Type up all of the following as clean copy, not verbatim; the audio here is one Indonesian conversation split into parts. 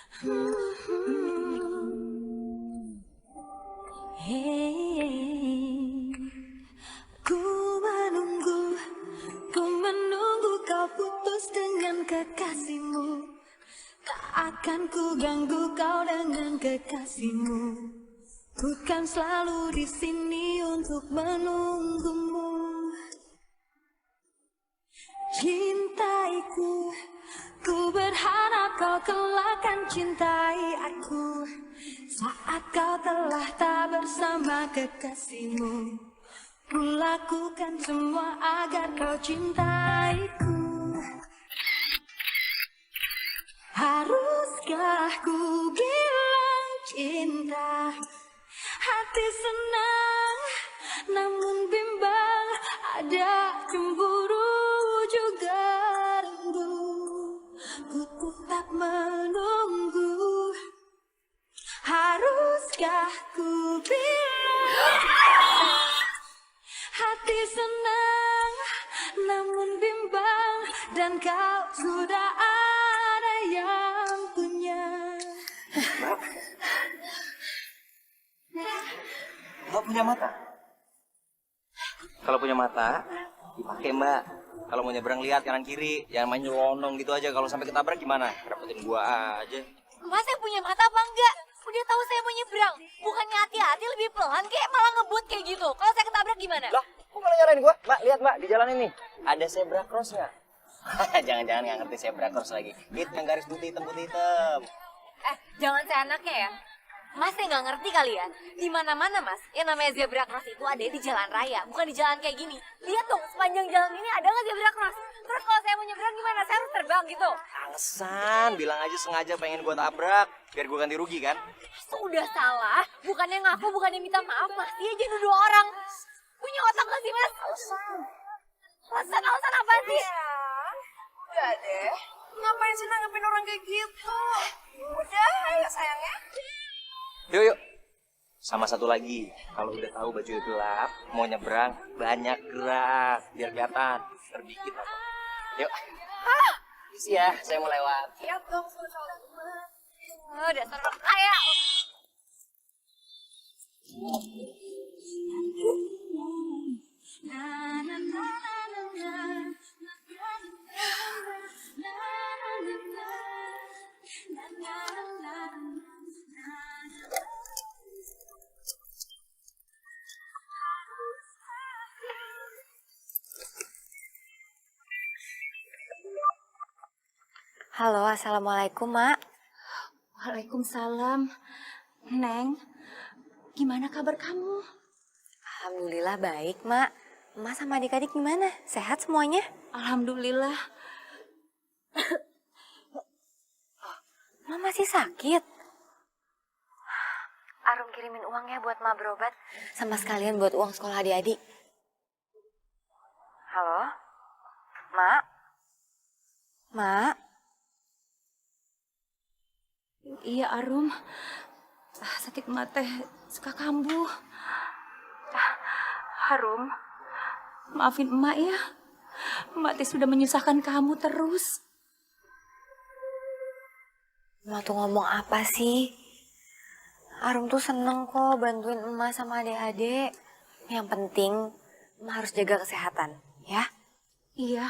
Hey, ku menunggu kau putus dengan kekasihmu. Tak akan ku ganggu kau dengan kekasihmu. Bukan selalu di sini untuk menunggumu. Cintaiku, ku berharap kau kelak akan cintai aku. Saat kau telah tak bersama kekasihmu, ku lakukan semua agar kau cintaiku. Haruskah ku bilang cinta? Hati senang, namun bimbang. Ada cemburu juga rindu. Ku tetap menunggu. Haruskah ku bilang hati senang, namun bimbang. Dan kau sudah ada yang punya. Mbak punya mata? Kalau punya mata, dipakai Mbak. Kalau mau nyebrang lihat kanan kiri, jangan main nyelonong gitu aja. Kalau sampai ketabrak gimana? Repotin gua aja. Mas, saya punya mata apa enggak? Udah tahu saya mau nyebrang. Bukannya hati-hati lebih pelan, kayak malah ngebut kayak gitu. Kalau saya ketabrak gimana? Lah, kok malah nyarain gua? Mbak, lihat Mbak, di jalan ini. Ada zebra cross nggak? Jangan-jangan nggak ngerti zebra cross lagi. Itu yang garis putih hitam. Jangan seenaknya ya. Mas, saya nggak ngerti kali ya. Di mana-mana Mas, yang namanya zebra cross itu ada di jalan raya, bukan di jalan kayak gini. Lihat dong, sepanjang jalan ini ada nggak zebra cross? Terus kalau saya mau nyebrang gimana? Saya harus terbang gitu. Alasan, bilang aja sengaja pengen gua tabrak, biar gua ganti rugi kan? Sudah salah, bukannya ngaku, bukannya minta maaf, Mas. Dia aja nuduh orang. Punya otak nggak sih, Mas? Alasan apa sih? Udah deh, ngapain sih nanggepin orang kayak gitu? Udah, ayo sayangnya. Yuk. Sama satu lagi, kalau udah tahu baju gelap, mau nyebrang, banyak gerak, biar kelihatan. Sedikit apa. Yuk. Isi ya, saya mau lewat. Siap dong, suruh Dasar orang kaya. Halo, assalamualaikum, Mak. Waalaikumsalam. Neng, gimana kabar kamu? Alhamdulillah baik, Mak. Emak sama adik-adik gimana? Sehat semuanya? Alhamdulillah. Mak masih sakit? Arum kirimin uangnya buat Mak berobat, sama sekalian buat uang sekolah adik-adik. Halo? Mak? Mak? Iya, Arum. Sakit mata suka kambuh. Harum, maafin emak ya. Emak teh sudah menyusahkan kamu terus. Emak tuh ngomong apa sih? Arum tuh seneng kok bantuin emak sama adik-adik. Yang penting emak harus jaga kesehatan, ya? Iya,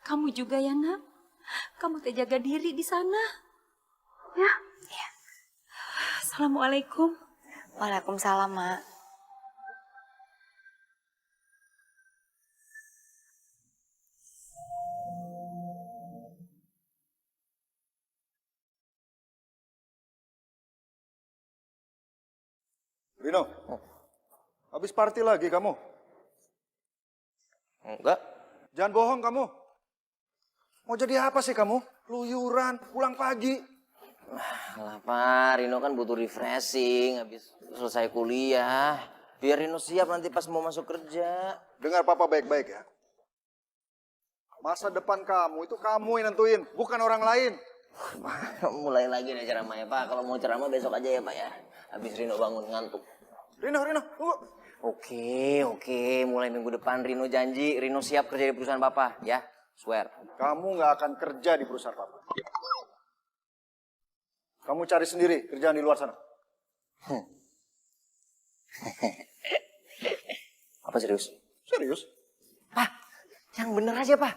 kamu juga ya, Nak. Kamu teh jaga diri di sana. Ya? Iya. Assalamualaikum. Waalaikumsalam, Mak. Rino, habis party lagi kamu? Enggak. Jangan bohong kamu. Mau jadi apa sih kamu? Luyuran, pulang pagi. Lah Pak, Rino kan butuh refreshing habis selesai kuliah. Biar Rino siap nanti pas mau masuk kerja. Dengar papa baik-baik ya. Masa depan kamu itu kamu yang nentuin, bukan orang lain. Mulai lagi deh ceramahnya Pak. Kalau mau ceramah besok aja ya Pak ya. Habis Rino bangun ngantuk. Rino, tunggu. Oke. Mulai minggu depan Rino janji Rino siap kerja di perusahaan Papa ya. Swear. Kamu nggak akan kerja di perusahaan papa. Kamu cari sendiri kerjaan di luar sana. Apa serius? Serius? Pak, yang bener aja, Pak.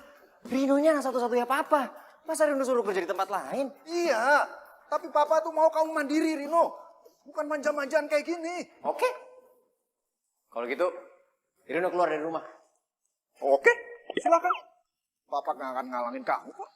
Rinonya satu-satunya papa. Masa Rino suruh kerja di tempat lain? Iya, tapi papa tuh mau kamu mandiri, Rino. Bukan manja-manjaan kayak gini. Oke. Kalau gitu, Rino keluar dari rumah. Oke, silakan. Papa gak akan ngalangin kamu kok.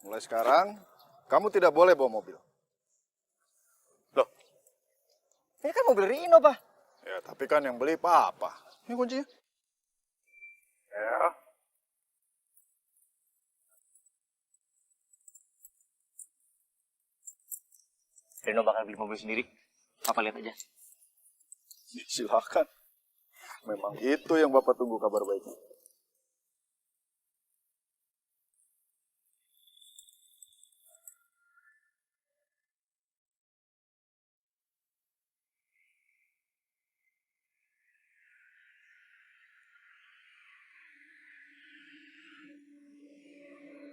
Mulai sekarang, kamu tidak boleh bawa mobil. Loh? Ini kan mobil Rino, Pak. Ya, tapi kan yang beli papa. Ini kuncinya. Ya. Rino bakal beli mobil sendiri. Papa lihat aja. Silakan. Memang itu yang Bapak tunggu kabar baiknya.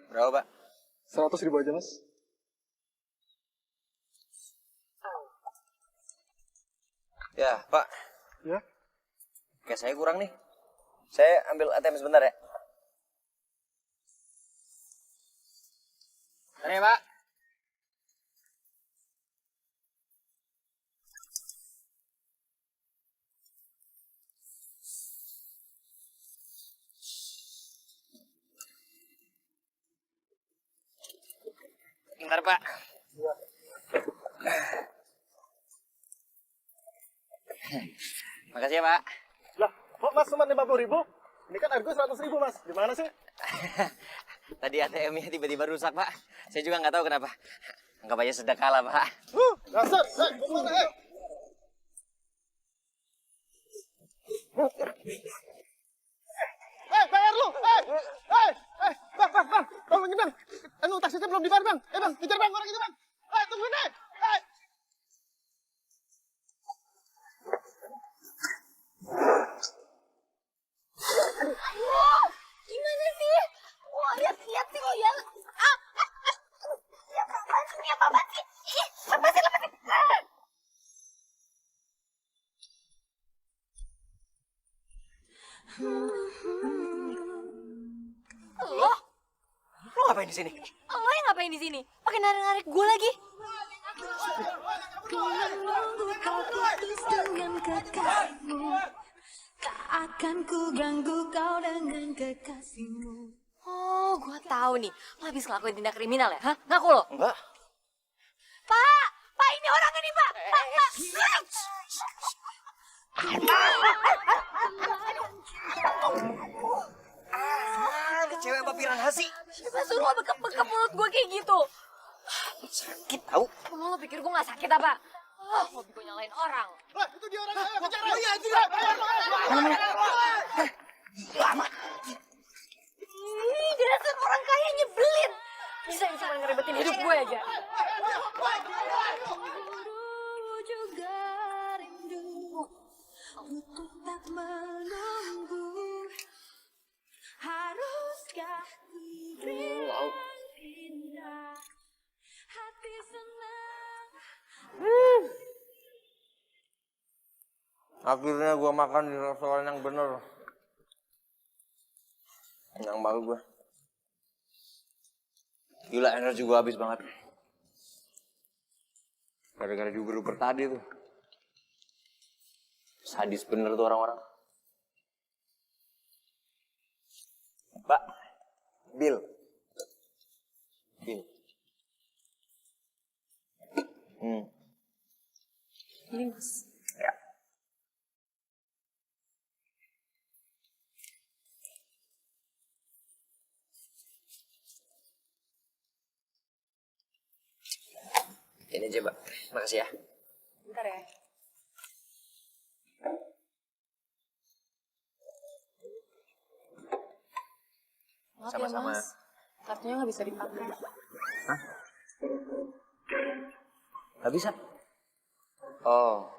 Berapa, Pak? 100.000 aja, Mas. Ya, Pak. Ya. Kayak saya kurang nih. Saya ambil ATM sebentar ya. Bentar ya, Pak. Bentar, Pak. Makasih ya, Pak. Lah, kok Mas cuma 50.000? Ini kan harga 100.000, Mas. Gimana sih? Tadi ATM-nya tiba-tiba rusak, Pak. Saya juga nggak tahu kenapa. Anggap aja sedekah lah, Pak. Dasar, kemana, bayar lu! Bang, tolongin, Bang. Anu, taksinya belum dibayar, Bang. Bang, kejar, Bang, orang itu, Bang. Tungguin, Gimana sih? Wah, lihat sih goyang. Ini apa sih? Lepasin. Lo ngapain di sini? Lo yang ngapain di sini? Pakai narik-narik gue lagi. Tak akan ku ganggu kau dengan kekasihmu. Oh, gue tahu nih. Lo habis ngelakuin tindak kriminal ya? Hah? Ngaku lo? Enggak. Pak, ini orangnya nih, Pak. Pak. Cewek apa piranha sih? Siapa suruh lo bekap-bekap mulut gue kayak gitu? Sakit tahu. Emang lo pikir gue gak sakit apa? Hobi gue nyalain orang. Itu dia orangnya, kejar. Oh iya, itu dia. Ih, dasar orang kaya nyebelin. Bisa cuma ngeribetin hidup gue aja. Juga rindu untuk tak menunggu. Haruskah tidur indah hati senang. Akhirnya gua makan di restoran yang bener. Kenyang banget gua. Gila, energi gua habis banget. Gara-gara diuber-uber tadi tuh. Sadis bener tuh orang-orang. Pak, Bill. Ini Mas. Ya. Ini aja, Mbak. Makasih ya. Bentar ya. Maaf Sama-sama. ya mas, kartunya nggak bisa dipakai. Hah? Gak bisa? Oh.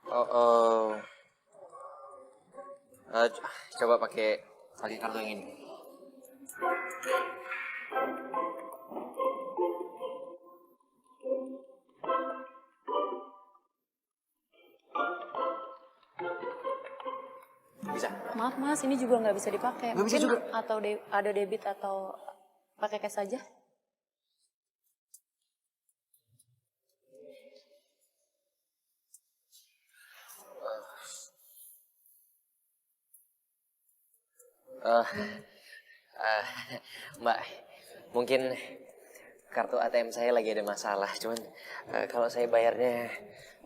Oh, oh. Coba pakai kartu yang ini. Bisa? Maaf mas, ini juga nggak bisa dipakai. Nggak bisa Mungkin juga? atau ada debit atau pakai cash saja? Eh, eh, Mbak, mungkin kartu ATM saya lagi ada masalah. Cuman kalau saya bayarnya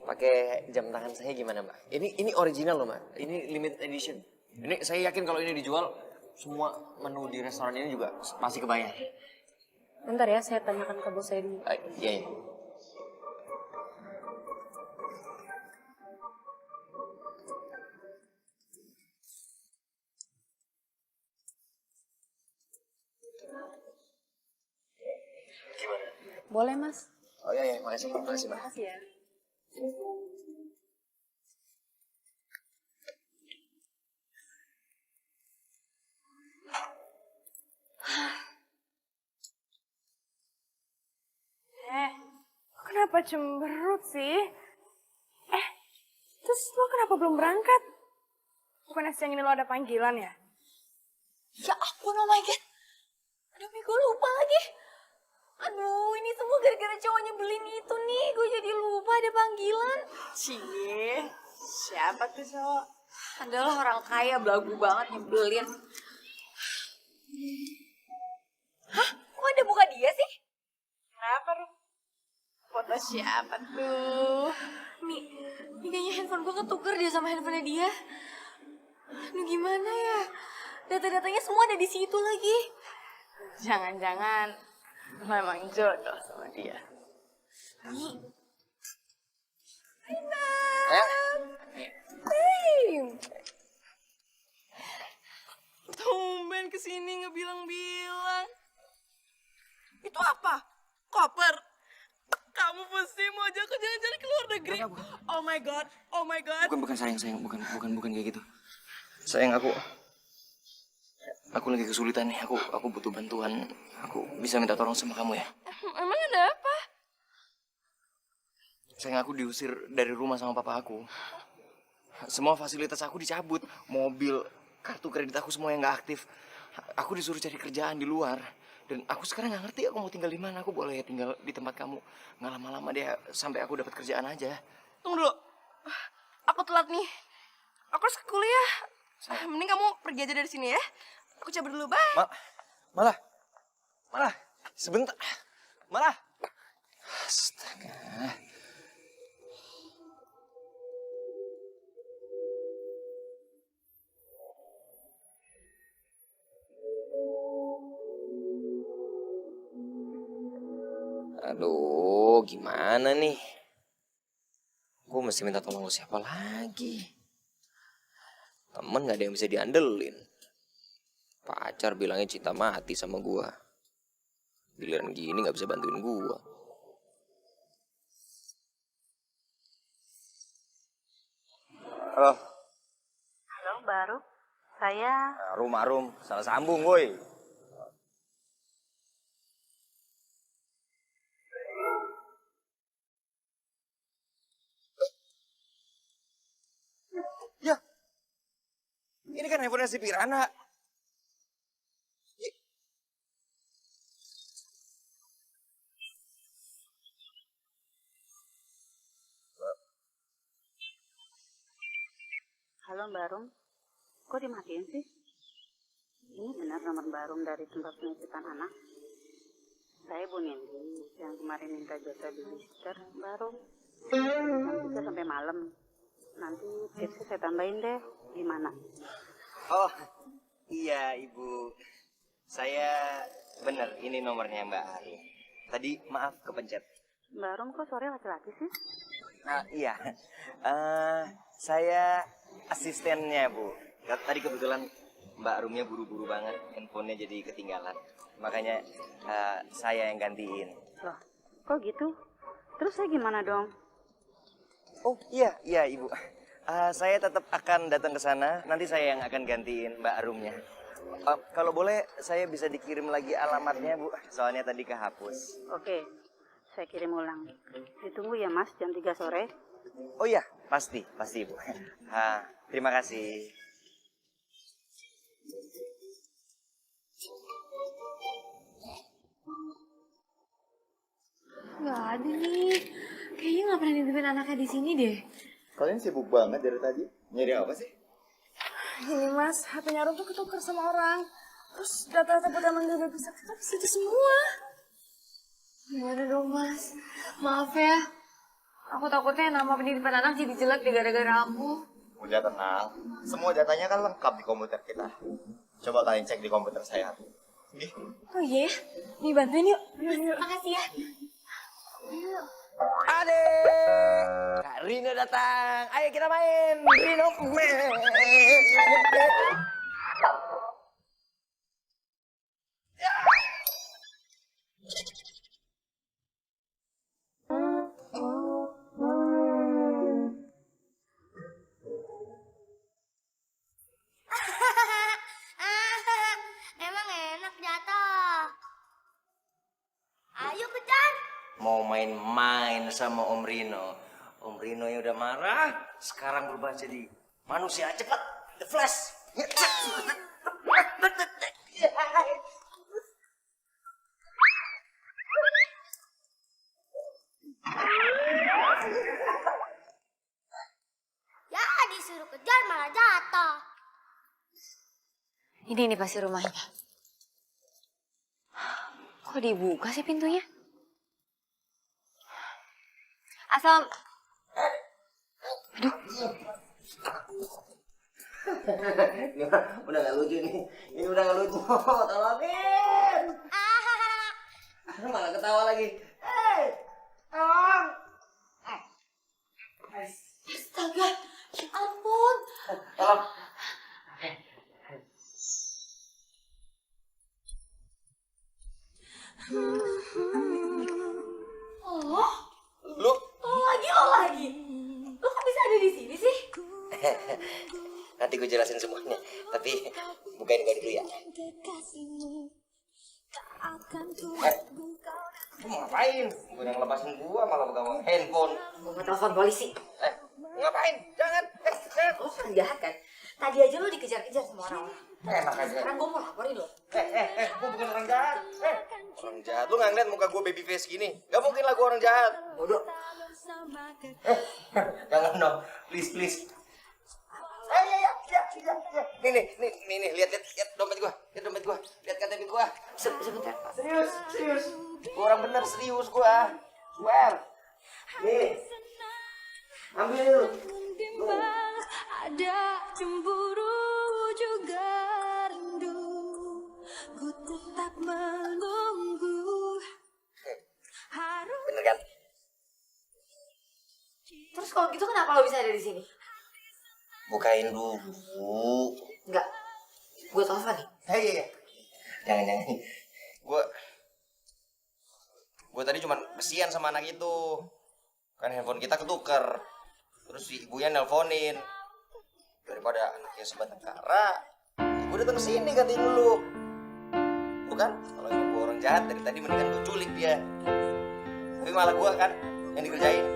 pakai jam tangan saya gimana, Mbak? Ini original loh, Mbak. Ini limited edition. Ini saya yakin kalau ini dijual, semua menu di restoran ini juga pasti kebayar. Bentar ya, saya tanyakan ke bos saya dulu. Iya, iya. Boleh mas? Oh iya, iya. Makasih, makasih, Mbak. Makasih ya. Kenapa cemberut sih? Terus lo kenapa belum berangkat? Bukannya siang ini lo ada panggilan ya? Ya ampun, oh my god. Aduh, Mi, gue lupa lagi. Aduh, ini semua gara-gara cowok nyebelin itu nih. Gue jadi lupa ada panggilan. Cie, siapa tuh cowok? Adalah orang kaya, belagu banget, nyebelin. Hah? Kok ada muka dia sih? Kenapa lu? Foto siapa tuh? Mi kayaknya handphone gue ketuker dia sama handphonenya dia. Aduh, gimana ya? Data-datanya semua ada di situ lagi. Jangan-jangan lo emang jodoh sama dia. Mi, Tumben kesini ngebilang-bilang. Itu apa? Koper? Kamu pasti mau ajak aku jalan-jalan ke luar negeri? Oh my god, oh my god. Bukan sayang, bukan kayak gitu. Sayang, aku lagi kesulitan nih. Aku butuh bantuan. Aku bisa minta tolong sama kamu ya? Emang ada apa? Sayang, aku diusir dari rumah sama papa aku. Semua fasilitas aku dicabut. Mobil, kartu kredit aku semua yang nggak aktif. Aku disuruh cari kerjaan di luar. Dan aku sekarang nggak ngerti aku mau tinggal di mana. Aku boleh tinggal di tempat kamu nggak lama-lama deh sampai aku dapat kerjaan aja. Tunggu dulu. Aku telat nih. Aku harus ke kuliah. Mending kamu pergi aja dari sini ya. Aku cabut dulu, bye. Malah, sebentar. Malah. Astaga. Aduh, gimana nih? Gue mesti minta tolong ke siapa lagi? Temen gak ada yang bisa diandelin. Pacar bilangnya cinta mati sama gue. Giliran gini gak bisa bantuin gue. Halo. Halo, baru. Saya Arum, salah sambung, woi. Ya, ini kan handphone si Pirana. Halo, Barum. Kok dimatiin sih? Ini benar nomor Barum dari tempat penitipan anak? Saya Bu Nindi yang kemarin minta jasa babysitter Barum. Nanti bisa sampai malam. Nanti tipsnya saya tambahin deh. Gimana? Oh, iya Ibu. Saya bener, ini nomornya Mbak Arum. Tadi maaf kepencet. Barum kok sore laki-laki sih? Iya. Saya asistennya, Bu. Tadi kebetulan Mbak Rumnya buru-buru banget, handphonenya jadi ketinggalan. Makanya saya yang gantiin. Loh, kok gitu? Terus saya gimana dong? Oh iya Ibu. Saya tetap akan datang ke sana. Nanti saya yang akan gantiin Mbak Rumnya. Kalau boleh saya bisa dikirim lagi alamatnya Bu. Soalnya tadi kehapus. Oke, saya kirim ulang. Ditunggu ya Mas, jam 3 sore. Oh iya, pasti Bu. Terima kasih. Nggak ada nih. Kayaknya nggak pernah nitipin anaknya di sini deh. Kalian sibuk banget dari tadi. Nyari apa sih? Ini mas, HP-nya Arum tuh ketuker sama orang. Terus data-data buat emang dia bisa kita di situ semua. Gimana dong mas? Maaf ya. Aku takutnya nama penitipan anak jadi jelek deh gara-gara aku. Udah tenang. Semua datanya kan lengkap di komputer kita. Coba kalian cek di komputer saya. Nih. Oh iya? Nih bantuin yuk. Makasih ya. Adek, Kak Rino datang. Ayo kita main. Rino main. Emang enak jatuh. Ayo kejar. Mau main-main sama Om Rino. Om Rino yang udah marah, sekarang berubah jadi manusia cepat. The Flash. Ya disuruh kejar malah jatuh. Ini pasti rumahnya. Kok dibuka sih pintunya? Asal... Aduh. Udah gak lucu nih. Ini udah gak lucu. Tolongin. Malah ketawa lagi. Hei, tolong. Astaga, ya ampun. Tolong. Oh, Lu? lo lagi. Lo kok bisa ada di sini sih? Nanti gue jelasin semuanya. Tapi bukain gak dulu ya. Lu mau ngapain? Gue yang lepasin gua malah pegang handphone. Gue mau telepon polisi. Ngapain? Jangan. Jangan. Lo kan jahat kan? Tadi aja lo dikejar-kejar sama orang-orang. Enak aja. Sekarang gue mau laporin lo. Gue bukan orang jahat. Orang jahat. Lu nggak ngeliat muka gue baby face gini? Gak mungkin lah gue orang jahat. Bodoh. Jangan dong. Please. Nih, lihat dompet gua. Lihat dompet gua. Lihat KTP gua. Sebentar. Serius. Gua orang bener serius gua. Swear. Nih. Ambil. Ada cemburu juga rindu. Ku tetap menunggu. Bener kan? Terus kalau gitu kenapa lo bisa ada di sini? Bukain dulu. Enggak. Gue telepon nih. Iya. Jangan. Gue tadi cuma kesian sama anak itu. Kan handphone kita ketuker. Terus si ibunya nelponin. Daripada anaknya sebatang kara, gue datang ke sini gantiin dulu. Bukan? Kalau emang gue orang jahat dari tadi mendingan gue culik dia. Tapi malah gue kan yang dikerjain.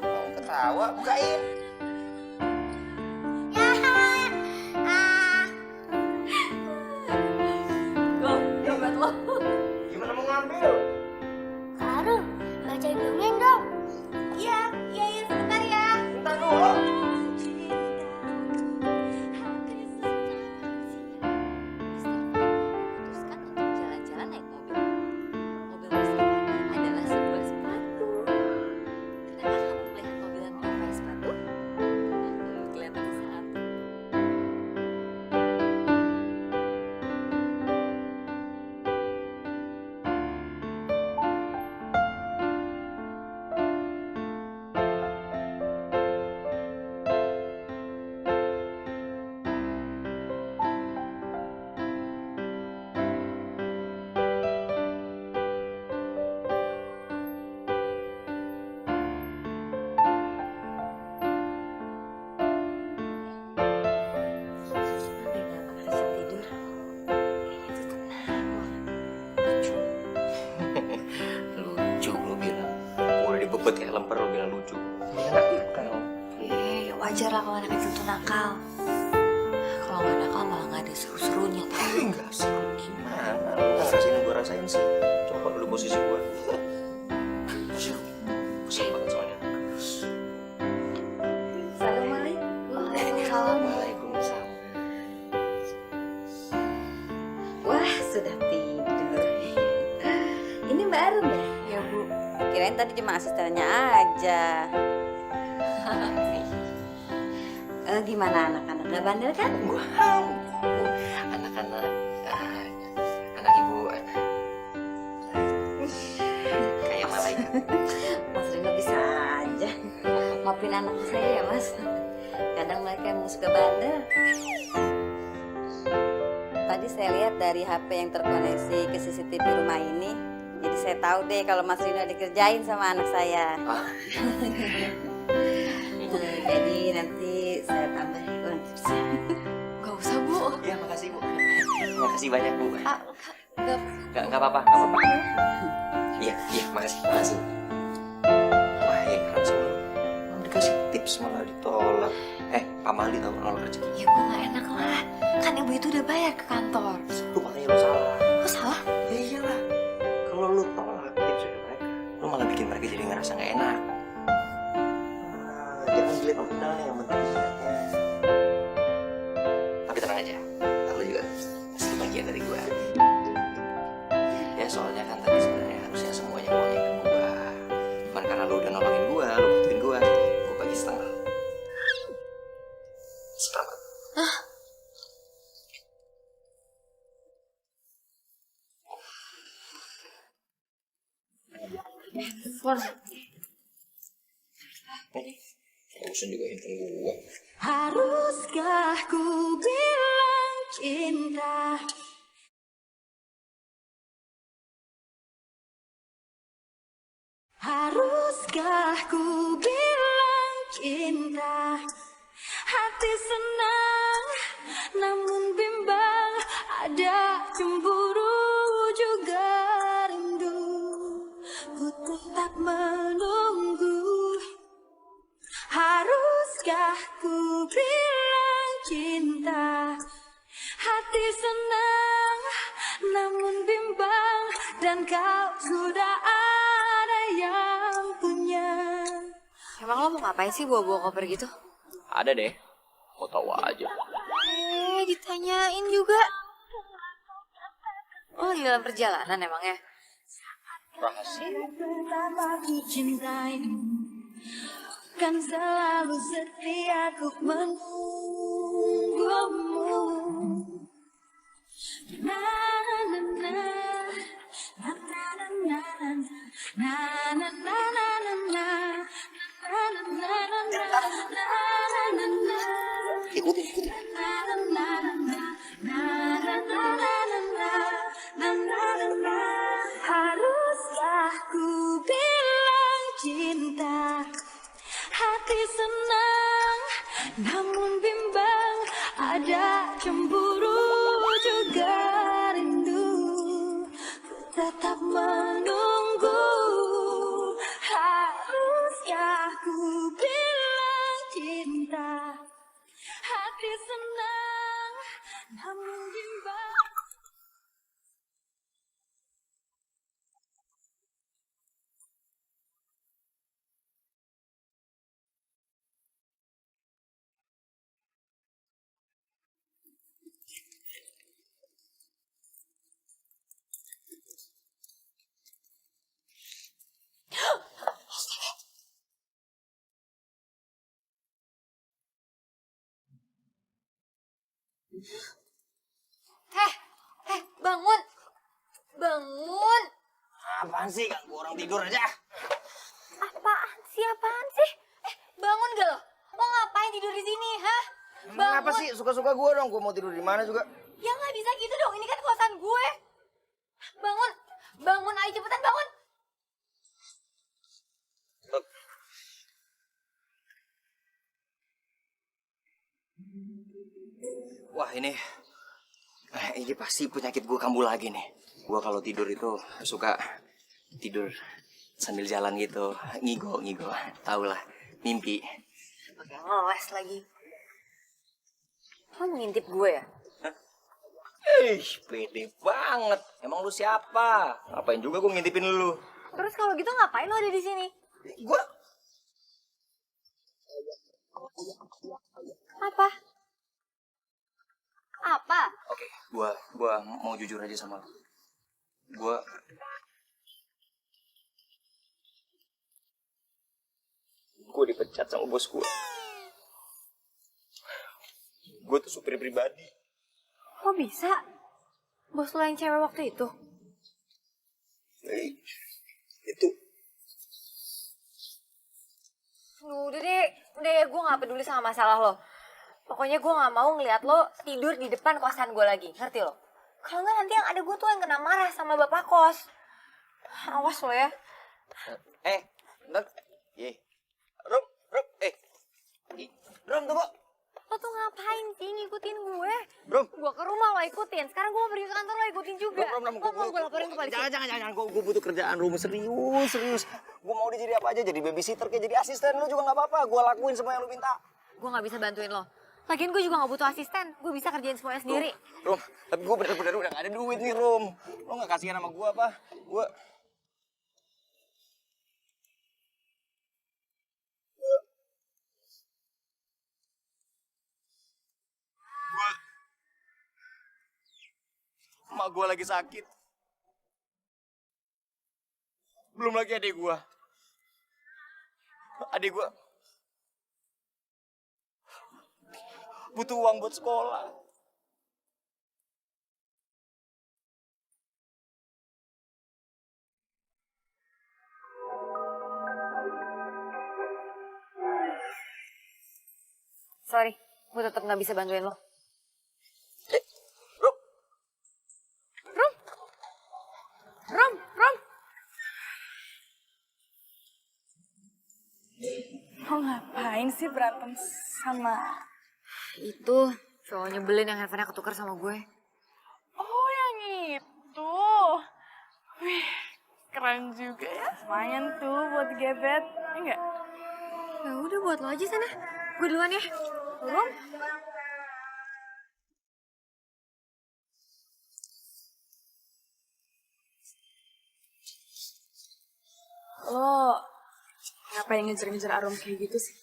Mau ketawa, bukain. Dompet lo. Gimana mau ngambil? Arum, bacain dongeng dong. Iya, sebentar ya. Bentar dulu. Memutuskan untuk jalan-jalan naik mobil. Mobil listrik ini adalah sebuah sepatu. Kenapa kamu melihat mobil yang memakai sepatu? bobot kayak lemper lo bilang lucu. Enak kan? Wajar lah kalau anak kecil tuh nakal. Kalau nggak nakal malah nggak ada seru-serunya. Enggak seru gimana? Lo nggak ngerasain yang gue rasain sih. Coba dulu posisi gue. Seru. Kesel banget soalnya. Waalaikumsalam. Wah, sudah tidur. Ini baru deh. Ya Bu. Kirain tadi cuma asistennya aja. Gimana anak-anak? Gak bandel kan? Wow. Anak-anak, anak ibu, kayak malaikat. Mas Rino bisa aja. Maafin anak saya ya Mas. Kadang mereka emang suka bandel. Tadi saya lihat dari HP yang terkoneksi ke CCTV rumah ini. Jadi saya tahu deh kalau Mas Rino dikerjain sama anak saya. Jadi nanti saya tambah uang tipsnya. Gak usah Bu. Iya, makasih Bu. Makasih banyak Bu. Gak Nggak apa-apa. Iya, makasih. Wah, heran sama lu. Malah dikasih tips malah ditolak. Pak Mali tau nolak rezeki. Ya Bu gak enak lah. Kan Ibu itu udah bayar ke kantor. Lu makanya lu salah. Kok salah? Ya iyalah. Kalau lu tolak tips dari mereka, lu malah bikin mereka jadi ngerasa nggak enak. Jangan dilihat nominalnya, yang penting niatnya. Tapi tenang aja, aku juga pasti bagian dari gue. Ya soalnya kan tadi sebenarnya harusnya semuanya uangnya ke gue. Bukan karena lu udah nolongin gue, lu bantuin gue bagi setengah. Seperempat. Urusan juga handphone gue. Haruskah ku bilang cinta? Haruskah ku bilang cinta? Hati senang, namun bimbang. Ada cemburu juga rindu. Ku tetap menunggu. Haruskah ku bilang cinta? Hati senang, namun bimbang. Dan kau sudah ada yang punya. Emang lo mau ngapain sih bawa-bawa koper gitu? Ada deh, mau tahu aja. Ditanyain juga. Oh, di dalam perjalanan emangnya? Rahasia. Betapa ku cintaimu, kan selalu setia ku menunggumu. Na na na na na na na na na na na na na. Ikutin. Haruskah ku bilang cinta? Hati senang, namun bimbang. Ada cemburu juga rindu. Ku tetap menunggu. Haruskah ku bilang cinta? Hati senang, namun bimbang. Bangun! Bangun! Apaan sih? Ganggu orang tidur aja. Apaan sih? Bangun gak lo? Lo ngapain tidur di sini, hah? Bangun! Kenapa sih? Suka-suka gue dong. Gue mau tidur di mana juga. Ya nggak bisa gitu dong, ini kan kosan gue. Bangun! Bangun, ayo cepetan bangun! Wah ini pasti penyakit gue kambuh lagi nih. Gue kalau tidur itu suka tidur sambil jalan gitu, ngigo, tau lah, mimpi. Pakai ngeles lagi. Lo ngintip gue ya? Pede banget. Emang lu siapa? Ngapain juga gue ngintipin lu? Terus kalau gitu ngapain lo ada di sini? Gue Apa? Apa? Oke, gua mau jujur aja sama lu. Gue dipecat sama bos gue. Gue tuh supir pribadi. Kok bisa? Bos lo yang cewek waktu itu? Itu Udah deh, gue gak peduli sama masalah lo. Pokoknya gue gak mau ngeliat lo tidur di depan kosan gue lagi, ngerti lo? Kalau nggak nanti yang ada gue tuh yang kena marah sama bapak kos. Awas lo ya. Rom, Rom, tunggu. Lo tuh ngapain sih ngikutin gue? Rom. Gue ke rumah lo ikutin, sekarang gue mau pergi ke kantor lo ikutin juga. Rom, Lo mau gue laporin ke polisi? Jangan, gue butuh kerjaan, Rom, serius. Gue mau jadi apa aja, jadi babysitter, kayak jadi asisten, lu juga gak apa-apa. Gue lakuin semua yang lu minta. Gue gak bisa bantuin lo. Lagian gue juga gak butuh asisten, gue bisa kerjain semuanya sendiri. Rom, tapi gue bener-bener udah gak ada duit nih, Rom. Lo gak kasihan sama gue apa? Gue emak gue lagi sakit. Belum lagi adik gue. Adik gue butuh uang buat sekolah. Sorry, gue tetap gak bisa bantuin lo. Rom. Lo ngapain sih berantem sama... Itu cowok nyebelin yang handphonenya ketukar sama gue. Oh, yang itu. Wih, keren juga ya. Lumayan tuh buat gebet. Enggak? Ya udah buat lo aja sana. Gue duluan ya. Rom? Lo ngapain ngejar-ngejar Arum kayak gitu sih?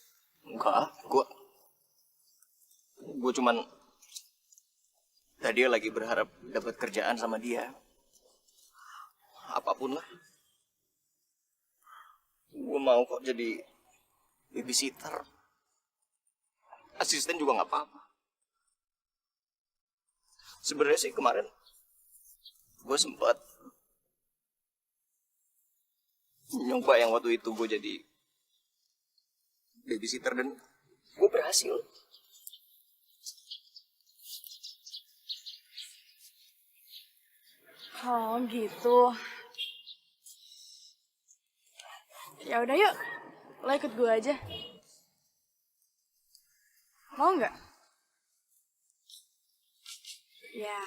Enggak, gue cuman tadi lagi berharap dapat kerjaan sama dia. Apapun lah. Gue mau kok jadi babysitter. Asisten juga nggak apa-apa. Sebenarnya sih kemarin gue sempat nyoba yang waktu itu gue jadi babysitter dan gue berhasil. Oh gitu. Ya udah yuk, lo ikut gue aja. Mau nggak? Ya,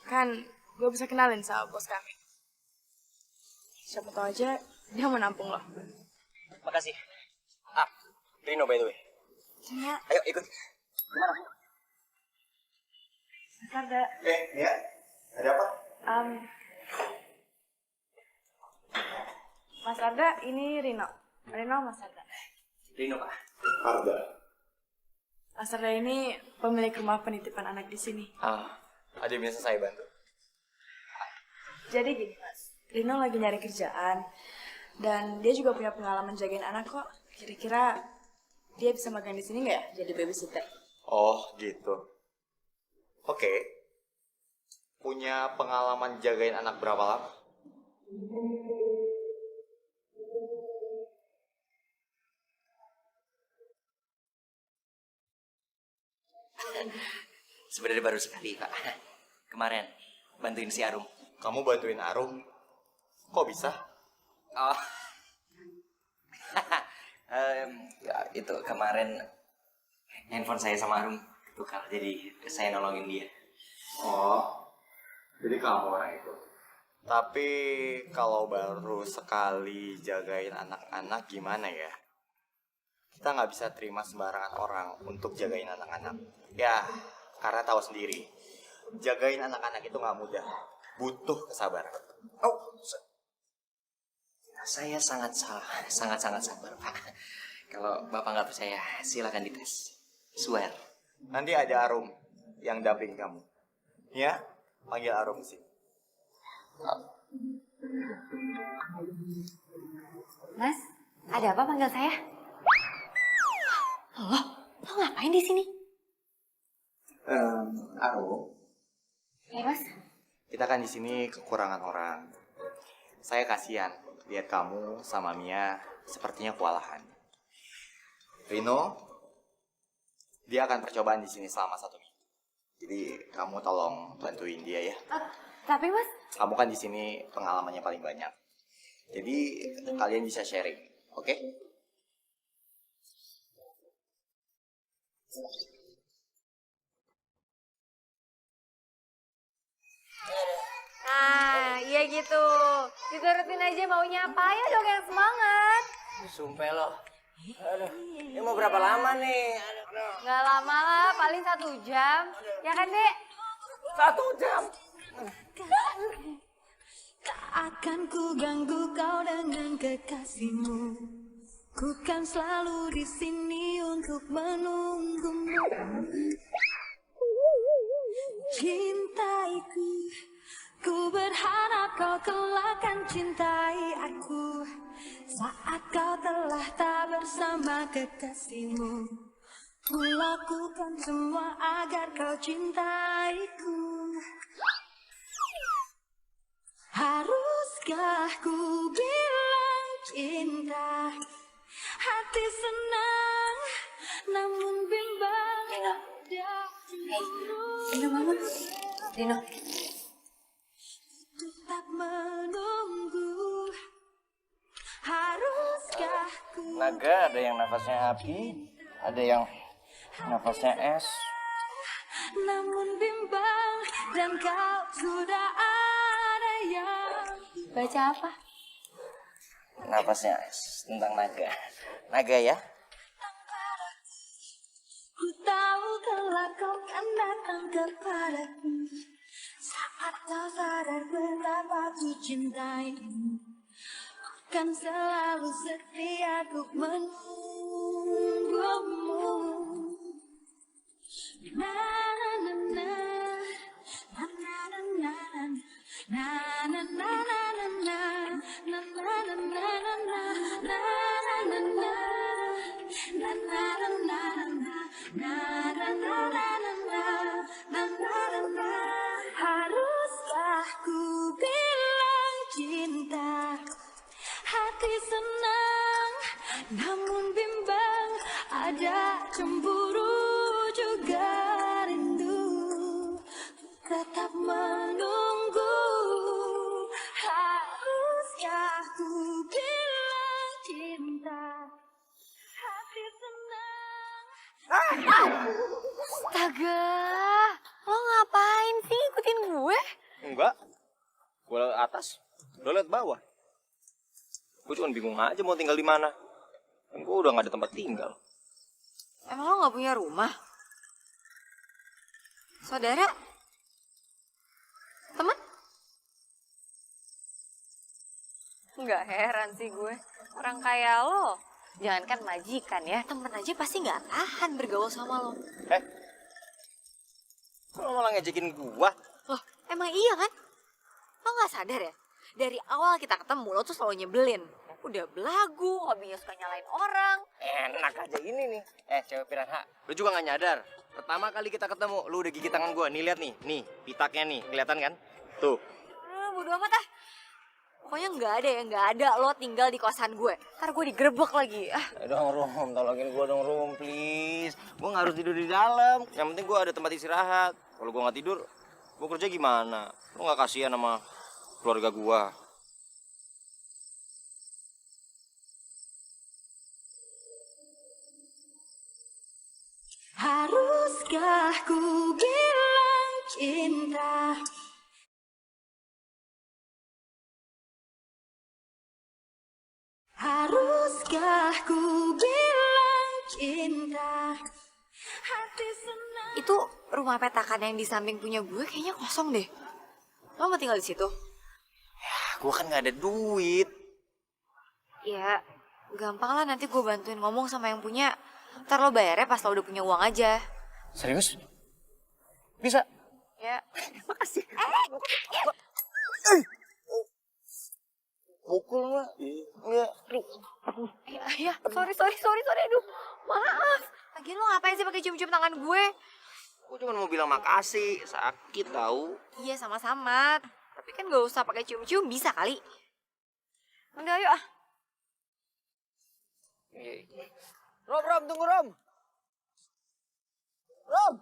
kan gue bisa kenalin sama bos kami. Siapa tahu aja dia mau nampung lo. Makasih. Rino by the way. Ya. Ayo ikut. Kemana? Ada. Ya. Ada apa? Mas Arda, ini Rino. Rino, Mas Arda. Rino, Pak. Arda. Mas Arda ini pemilik rumah penitipan anak di sini. Ada yang bisa saya bantu. Jadi gini, Mas. Rino lagi nyari kerjaan. Dan dia juga punya pengalaman jagain anak kok. Kira-kira dia bisa magang di sini nggak ya? Jadi babysitter. Oh, gitu. Oke. Punya pengalaman jagain anak berapa lama? Sebenarnya baru sekali, Pak. Kemarin bantuin si Arum. Kamu bantuin Arum? Kok bisa? Oh. Ya itu kemarin handphone saya sama Arum ketukar, jadi saya nolongin dia. Oh, jadi kamu orang itu. Tapi kalau baru sekali jagain anak-anak gimana ya? Kita nggak bisa terima sembarangan orang untuk jagain anak-anak. Ya, karena tahu sendiri, jagain anak-anak itu nggak mudah. Butuh kesabaran. Oh, Saya sangat sabar, Pak. Kalau Bapak nggak percaya, silakan dites. Swear. nanti ada Arum yang dampingi kamu. Ya, panggil Arum sih. Mas, ada apa panggil saya? Lo ngapain di sini? Arum, Ya mas, kita kan di sini kekurangan orang. Saya kasihan lihat kamu sama Mia sepertinya kewalahan. Rino, dia akan percobaan di sini selama 1 minggu. Jadi kamu tolong bantuin dia ya. tapi mas, Kamu kan di sini pengalamannya paling banyak. Jadi kalian bisa sharing, oke? nah iya gitu. Diturutin aja maunya apa ya dong yang semangat. Sumpah lo. Aduh, ini mau berapa lama nih? Gak lama lah, paling 1 jam. Ya kan dek? 1 jam. Tak akan ku ganggu kau dengan kekasihmu. Ku kan selalu di sini untuk menunggumu. Cintaiku, ku berharap kau kelak akan cintai aku. Saat kau telah tak bersama kekasihmu, ku lakukan semua agar kau cintaiku. Haruskah ku bilang cinta? Hati senang, namun bimbang. Dino bangun. Dino. Tetap menunggu. Haruskah ku Naga ada yang nafasnya api, ada yang nafasnya es. namun bimbang, dan kau sudah ada yang Baca apa? Nafasnya es tentang naga. Naga ya? ku tahu kalau kau kan datang kepadaku. Saat kau sadar betapa ku cintaimu, ku kan selalu setia untuk menunggumu. Na na na na, na na na na, na na na na na na, na na na na na, na na na na, na na na na. Haruskah ku bilang cinta? Hati senang, namun bimbang. Ada cemburu juga rindu. Tetap menunggu. Haruskah ku bilang cinta? Hati senang. Astaga, lo ngapain sih ikutin gue? Enggak. Gue liat atas, lo liat bawah. Gue cuma bingung aja mau tinggal di mana. Kan gue udah gak ada tempat tinggal. Emang lo gak punya rumah? Saudara? Temen? Nggak heran sih gue. Orang kayak lo, jangankan majikan ya, temen aja pasti nggak tahan bergaul sama lo. Kok lo malah ngejekin gue? Loh, emang iya kan? Lo nggak sadar ya? Dari awal kita ketemu, lo tuh selalu nyebelin. Udah belagu, hobinya suka nyalain orang. Enak aja ini nih. Cewek piranha, lo juga gak nyadar. Pertama kali kita ketemu, lo udah gigit tangan gue. Nih lihat nih, pitaknya nih, kelihatan kan? Tuh. Bodo amat ah. Pokoknya nggak ada lo tinggal di kosan gue. Ntar gue digerebek lagi. Dong Rum, tolongin gue dong Rum, please. Gue gak harus tidur di dalam. Yang penting gue ada tempat istirahat. Kalau gue gak tidur, gue kerja gimana? Lo gak kasihan sama keluarga gue? Haruskah ku bilang cinta? Haruskah ku bilang cinta? Hati senang. Itu rumah petakan yang di samping punya gue kayaknya kosong deh. Lo mau tinggal di situ? Gue kan gak ada duit. Ya, gampang lah nanti gue bantuin ngomong sama yang punya. Ntar lo bayarnya pas lo udah punya uang aja. Serius? Bisa? Ya. Makasih. Pukul mah. Iya. Ya, sorry. Aduh, maaf. Lagian lo ngapain sih pakai cium-cium tangan gue? Gue cuma mau bilang makasih. Sakit tahu. Iya, sama-sama. Tapi kan gak usah pakai cium-cium, bisa kali. Udah, ayo ah. Rom, tunggu Rom. Rom.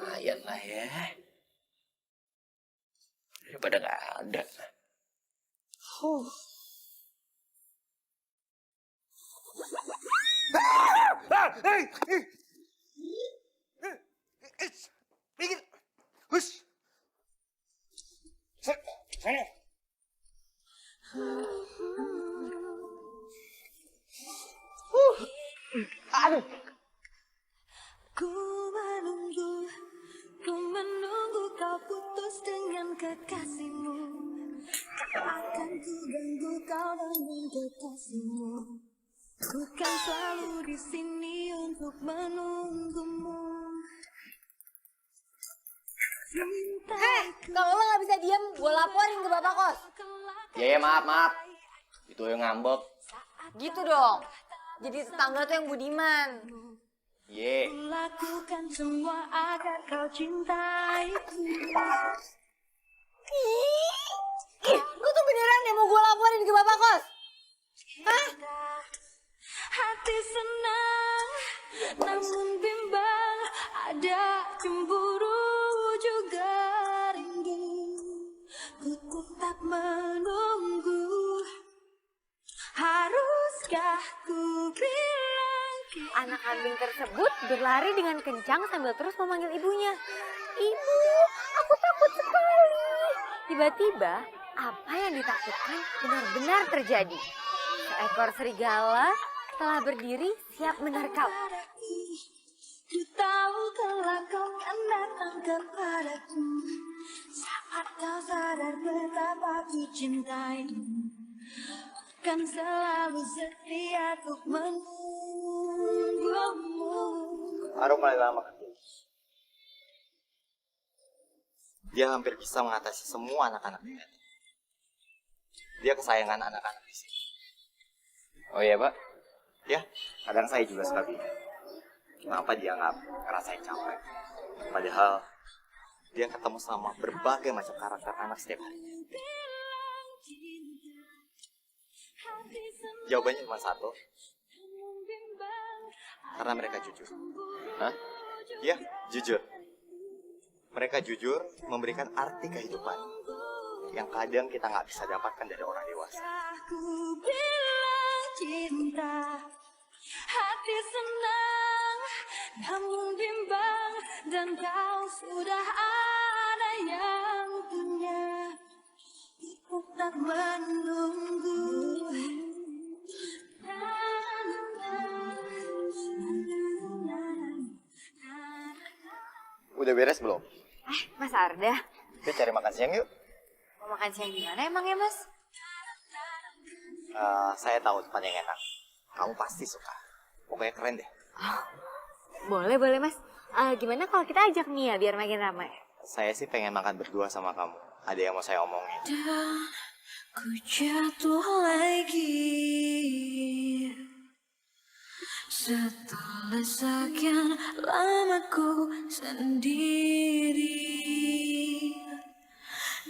Lumayan lah ya. Daripada nggak ada. Minggir. Hush. Sana. Aduh. Ku menunggu kau putus dengan kekasihmu. Akan ku ganggu kau dengan kekasihmu. Bukan selalu di sini untuk menunggumu. Kalau lo gak bisa diem, gue laporin ke bapak kos. Ya maaf. Itu yang ngambek. Gitu dong. Jadi tetangga tuh yang budiman. Ye. Lakukan semua agar kau cintaiku. Lu tuh beneran ya mau gue laporin ke bapak kos? Hah? Hati senang, namun bimbang. Ada cemburu juga rindu. Ku tetap menunggu. Haruskah ku bilang Anak kambing tersebut berlari dengan kencang sambil terus memanggil ibunya. Ibu, aku takut sekali. Tiba-tiba, apa yang ditakutkan benar-benar terjadi. Seekor serigala telah berdiri siap menerkam. ku tahu kalau kau kan datang kepadaku. Saat kau sadar betapa ku cintaimu. Kan selalu setia untuk menunggumu. Arum mulai lama kan. Dia hampir bisa mengatasi semua anak-anak ini. Dia kesayangan anak-anak di sini. Oh iya Pak? Ya, kadang saya juga suka bingung. Kenapa dia nggak ngerasain capek? Padahal dia ketemu sama berbagai macam karakter anak setiap hari. Jawabannya cuma satu. Karena mereka jujur. Hah? Ya, jujur. Mereka jujur memberikan arti kehidupan yang kadang kita nggak bisa dapatkan dari orang dewasa. Aku bilang cinta, hati senang, namun bimbang, dan kau sudah ada yang punya. Tetap menunggu. Udah beres belum? Mas Arda, Kita cari makan siang yuk. mau makan siang di mana emang ya Mas? Saya tahu tempat yang enak. Kamu pasti suka. Pokoknya keren deh. Boleh Mas. Gimana kalau kita ajak Mia biar makin ramai? Saya sih pengen makan berdua sama kamu. Ada yang mau saya omongin. Dan ku jatuh lagi setelah sekian lama ku sendiri.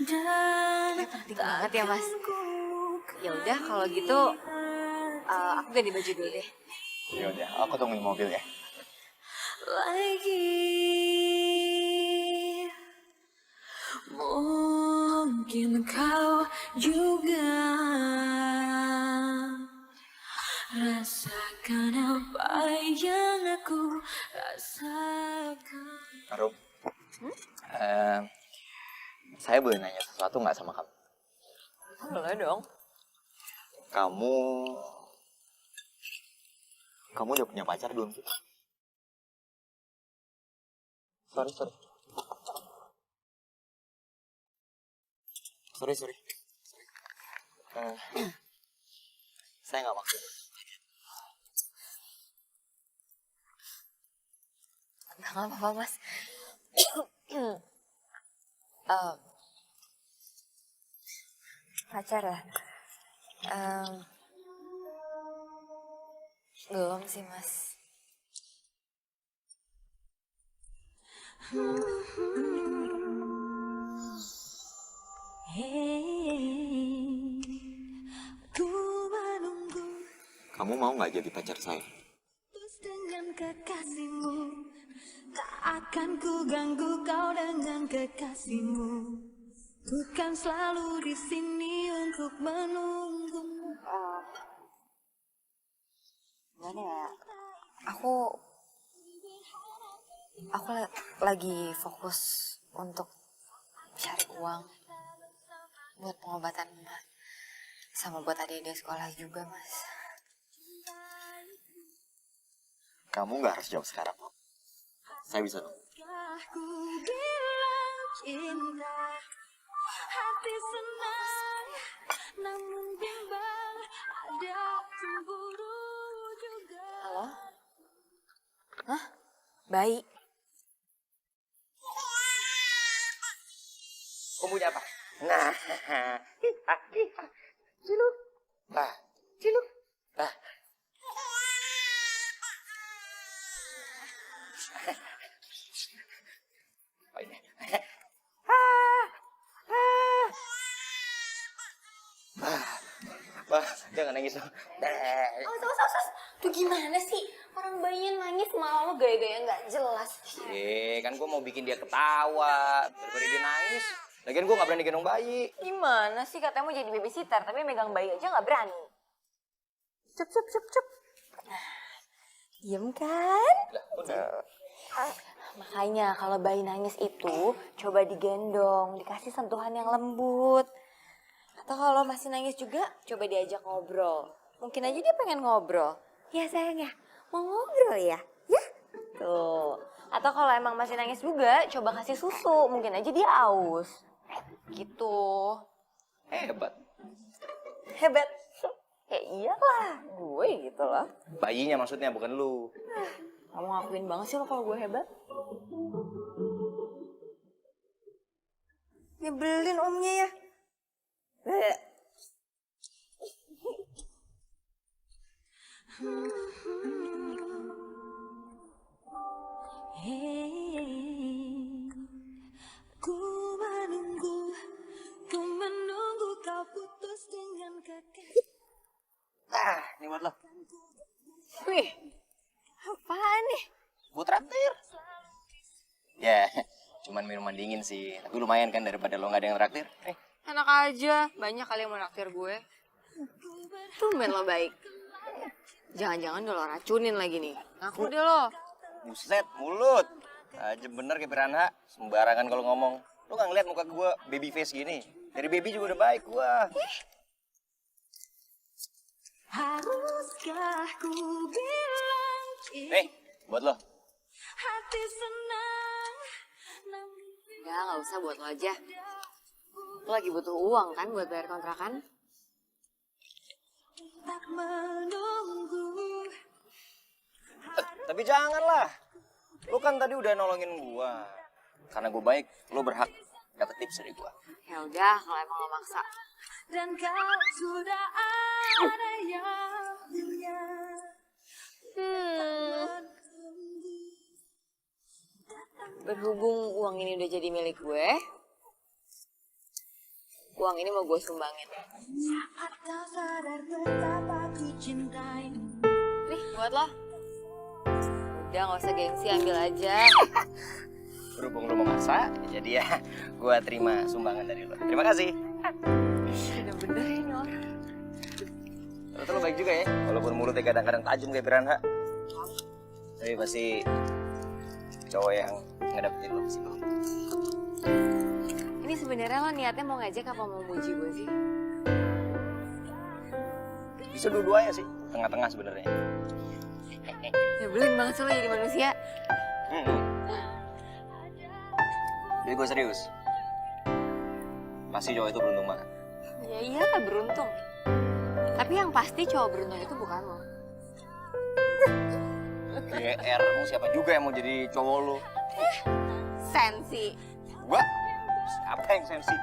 Dan Penting banget ya Mas. Ya udah kalau gitu aku ganti baju dulu deh. Ya udah, aku tunggu di mobil ya. lagi. mungkin kau juga rasakan apa yang aku rasakan. Arum, saya boleh nanya sesuatu nggak sama kamu? Boleh dong. Kamu udah punya pacar belum sih? Sorry. Saya nggak maksud. Nggak apa-apa, Mas. Pacar ya? Belum sih, Mas. Kamu mau nggak jadi pacar saya? Dengan kekasihmu, tak akan ku ganggu kau dengan kekasihmu. Bukan selalu di sini untuk menunggu. Gimana ya? Aku lagi fokus untuk cari uang buat pengobatan emak sama buat adik-adik sekolah juga, Mas. Kamu nggak harus jawab sekarang kok. Saya bisa nunggu. Ku bilang cinta, hati senang, namun bimbang, ada cemburu juga. Halo? Hah? Bayi? Kamu punya apa? Nah, ciluk. Ciluk. Oh ini. Jangan nangis dong. Awas. Tuh gimana sih? Orang bayinya nangis malah lo gaya-gaya nggak jelas. Kan gue mau bikin dia ketawa daripada dia nangis. Lagian gue nggak berani gendong bayi. Gimana sih katanya mau jadi babysitter tapi megang bayi aja nggak berani. Cep. Diem kan? Makanya kalau bayi nangis itu coba digendong, dikasih sentuhan yang lembut. Atau kalau masih nangis juga coba diajak ngobrol. Mungkin aja dia pengen ngobrol. Ya sayang ya, mau ngobrol ya? Ya? Tuh. Atau kalau emang masih nangis juga coba kasih susu, mungkin aja dia aus. Gitu. Hebat. Ya iyalah, gue gitu loh. Bayinya maksudnya, bukan lu. Kamu ngakuin banget sih lo kalau gue hebat. Nyebelin omnya ya. Ku menunggu kau putus dengan kekasih. Ini buat lo. Wih, apaan nih? Gue traktir. Ya, cuman minuman dingin sih. Tapi lumayan kan daripada lo nggak ada yang traktir. Enak aja, banyak kali yang mau naktir gue. Tumben lo baik. Jangan-jangan udah lo racunin lagi nih. Ngaku deh lo. Buset, mulut. Aja bener kayak piranha. Sembarangan kalau ngomong. Lo nggak ngeliat muka gue baby face gini? Dari baby juga udah baik gue. Haruskah ku bilang Nih, buat lo. hati senang. Nggak usah buat lo aja. Lo lagi butuh uang kan buat bayar kontrakan? Tak menunggu. Tapi janganlah. Lo kan tadi udah nolongin gue. Karena gue baik, lo berhak dapat tips dari gue. Ya udah, kalau emang lo maksa. Dan kau sudah ada yang punya. Berhubung uang ini udah jadi milik gue, uang ini mau gue sumbangin. Saat kau sadar betapa ku cintai. Nih, buat lo. Udah, gak usah gengsi, ambil aja. berhubung lu memaksa, jadi ya gue terima sumbangan dari lu. Terima kasih. Bener-bener ini orang. Ternyata lu baik juga ya, walaupun mulutnya kadang-kadang tajam kayak piranha. Tapi pasti cowok yang ngedapetin lu sih. Ini sebenarnya lo niatnya mau ngajak apa mau muji gue sih? Bisa dua-duanya sih, tengah-tengah sebenarnya. Nyebelin banget sih lo jadi manusia. Jadi gue serius. Pasti cowok itu beruntung banget. Ya iyalah beruntung. Tapi yang pasti cowok beruntung itu bukan lo. GR, mau siapa juga yang mau jadi cowok lu? Sensi. Gua? Siapa yang sensi?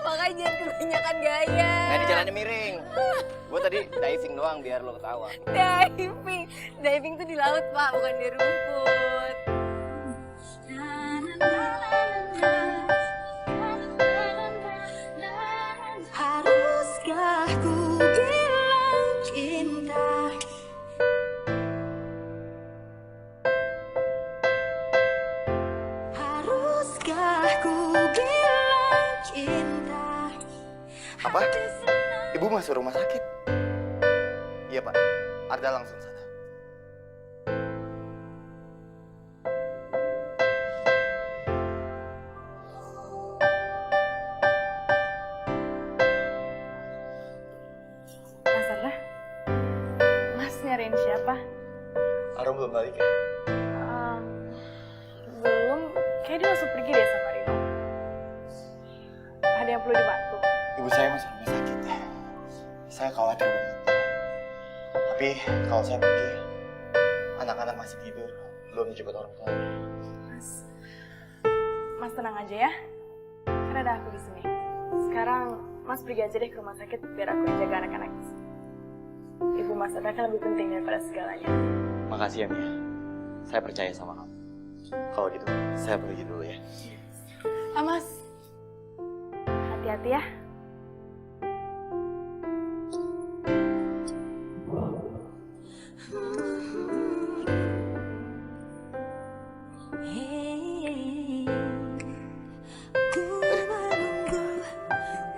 Makanya jangan kebanyakan gaya. Nggak di jalannya miring. Gua tadi diving doang biar lo ketawa. Diving. Diving tuh di laut, Pak, bukan di rumput. Haruskah ku bilang cinta? Haruskah ku bilang cinta? Apa? Ibu masuk rumah sakit? Iya Pak, Arda langsung sana. Mas Arda, Mas nyariin siapa? Arum belum balik ya? Belum, kayak dia langsung pergi deh sama Rino. Ada yang perlu dibantu? Ibu saya masuk rumah sakit. Saya khawatir banget. Tapi kalau saya pergi, anak-anak masih tidur, belum dijemput orang tuanya. Mas tenang aja ya, kan ada aku di sini. Sekarang Mas pergi aja deh ke rumah sakit biar aku yang jaga anak-anak. Ibu Mas Arda kan lebih penting daripada segalanya. Makasih ya Mia, saya percaya sama kamu. Kalau gitu, saya pergi dulu ya. Mas, hati-hati ya.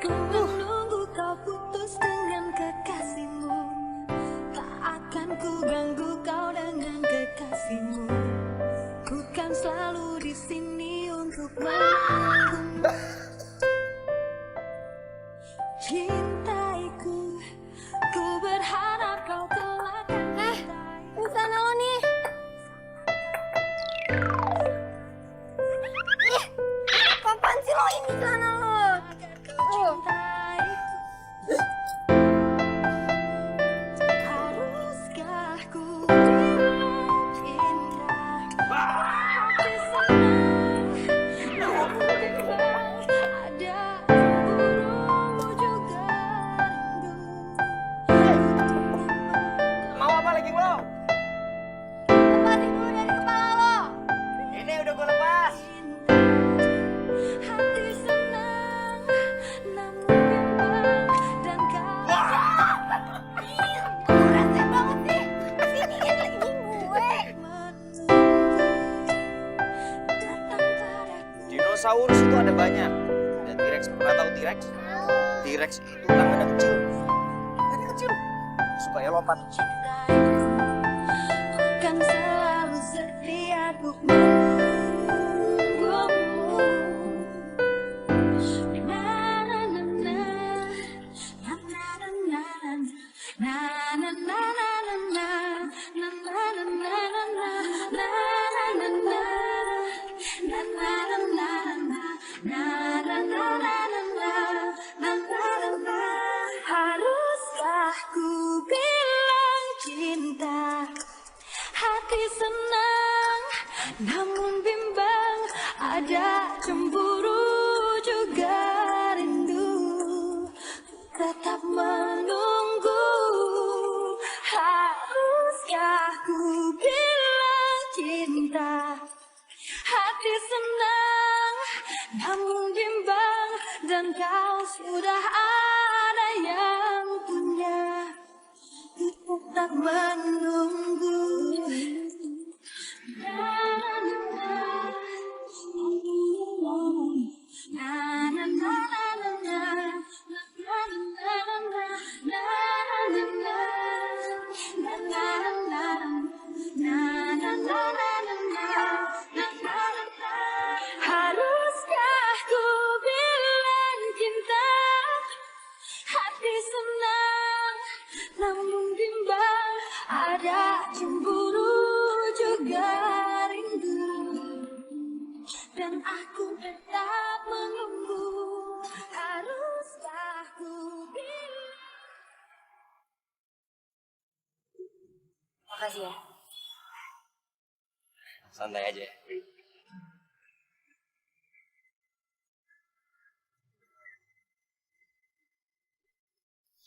Ku menunggu kau putus dengan kekasihmu. Tak akan ku ganggu kau dengan kekasihmu. Ku kan selalu di sini untuk menunggumu. Cintaiku, ku berharap kau kelak akan mencintai. Di sana lo nih. Ih, apaan sih lo ini sana lo? Haruskah ku bilang cinta? Hati senang, namun ada cemburu juga rindu. Mau apa lagi lo? Lepasin dulu dari kepala lo. Ini udah gue lepas. Hati senang, namun bimbang dan kau Rese banget sih. Sini kan lagi gue. datang padaku. Dinosaurus itu ada banyak. Ada T-Rex, pernah tahu T-Rex? T-Rex itu tangannya kecil. Tangannya kecil. Supaya lompat. Kan selalu setia untuk menunggumu. Na na na na, na na na na, na na na na na, na na na na na, na na na na, na na na na, na na na na. Haruskah ku bilang cinta? Hati senang, namun bimbang, ada cemburu juga rindu. Tetap menunggu. Haruskah ku bilang cinta? Hati senang, namun bimbang, dan kau sudah ada yang punya. Tetap menunggu. Na Haruskah ku bilang cinta, hati senang namun bimbang, ada cemburu juga rindu, dan aku tetap menunggu. Haruskah ku bilang. Makasih ya. Santai aja.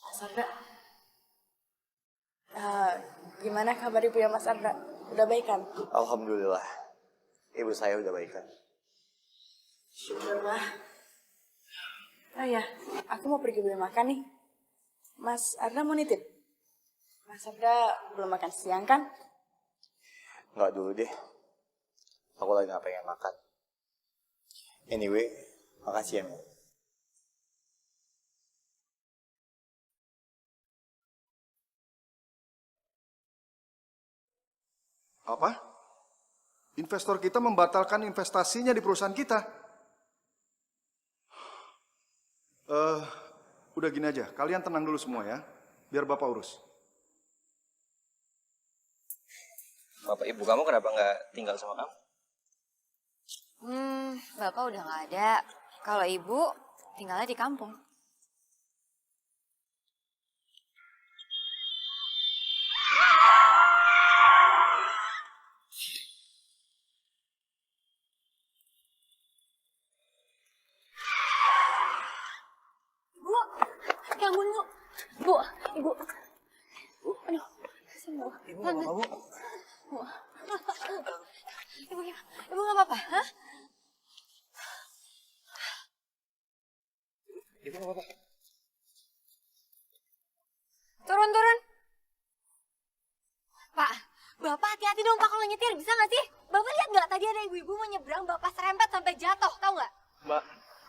Mas Arda. Gimana kabar ibu ya Mas Arda? Udah baik kan? Alhamdulillah, ibu saya udah baik kan. Syukurlah. Oh ya, aku mau pergi beli makan nih. Mas Arda mau nitip? Mas Arda belum makan siang kan? Nggak dulu deh, aku lagi nggak pengen makan. Anyway, makasih ya Mel. Apa? Investor kita membatalkan investasinya di perusahaan kita. Udah gini aja, kalian tenang dulu semua ya, biar Bapak urus. Bapak ibu kamu kenapa nggak tinggal sama kamu? Bapak udah nggak ada. Kalau ibu tinggalnya di kampung. Bu, ya ampun Bu. Bu, Ibu. Aduh, kasih Bu. Ibu nggak apa-apa, Bu. Bu. Ibu nggak apa-apa, hah? Ibu nggak apa-apa. Turun, turun. Pak, Bapak hati-hati dong Pak kalau nyetir, bisa nggak sih? Bapak lihat nggak tadi ada ibu-ibu mau nyebrang, Bapak serempet sampai jatuh, tahu nggak? Mbak,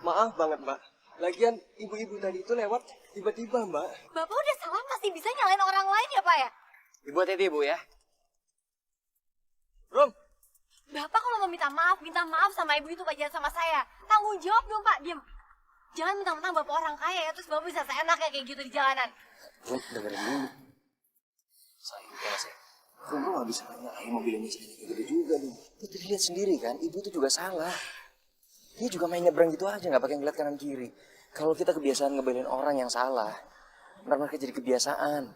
maaf banget Mbak. Lagian ibu-ibu tadi itu lewat tiba-tiba Mbak. Bapak udah salah masih bisa nyalain orang lain ya Pak ya? Ibu hati-hati ibu ya. Rom, Bapak kalau mau minta maaf sama ibu itu Pak, jangan sama saya. Tanggung jawab dong Pak, diam. Jangan mentang-mentang Bapak orang kaya ya, terus Bapak bisa seenaknya kayak gitu di jalanan. Rom, dengerin dulu. Sayang, ya Mas ya. Rom, lu nggak bisa nyalain mobil ini kayak gitu juga nih. Itu dilihat sendiri kan, ibu itu juga salah. Dia juga main nyebrang gitu aja, nggak pakai ngeliat kanan kiri. Kalau kita kebiasaan ngebelain orang yang salah, ntar mereka jadi kebiasaan.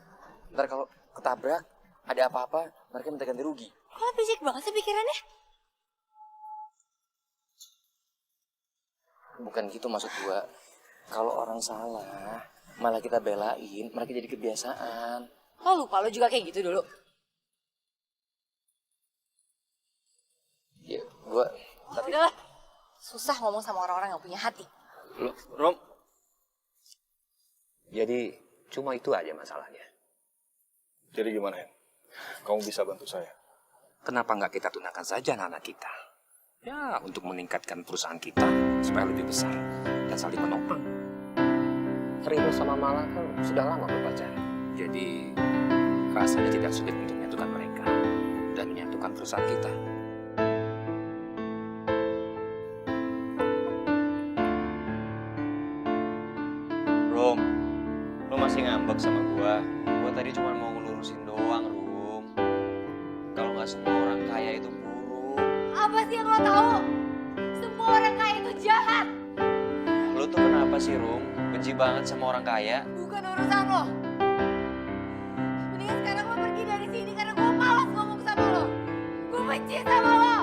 Ntar kalau ketabrak, ada apa-apa, mereka minta ganti rugi. Kok fisik banget sih pikirannya? Bukan gitu maksud gua. Kalau orang salah, malah kita belain, mereka jadi kebiasaan. Lo lupa lo juga kayak gitu dulu. Ya, gua tapi Udahlah. Susah ngomong sama orang-orang yang punya hati. lu, Rom. Jadi cuma itu aja masalahnya. Jadi gimana ya? Kamu bisa bantu saya? Kenapa nggak kita tunangkan saja anak-anak kita? Ya, untuk meningkatkan perusahaan kita supaya lebih besar dan saling menopang. Rindu sama Mala kan sudah lama berpacaran. Jadi rasanya tidak sulit untuk menyatukan mereka dan menyatukan perusahaan kita. Rom, lu masih ngambek sama gua. Gua tadi cuma mau ngelurusin doang, Rom. Kalau nggak semua orang kaya itu buruk. Apa sih yang lo tahu? Semua orang kaya itu jahat. Lu tuh kenapa sih, Rom? Benci banget sama orang kaya? Bukan urusan lo. Mendingan sekarang lo pergi dari sini karena gue malas ngomong sama lo. Gue benci sama lo.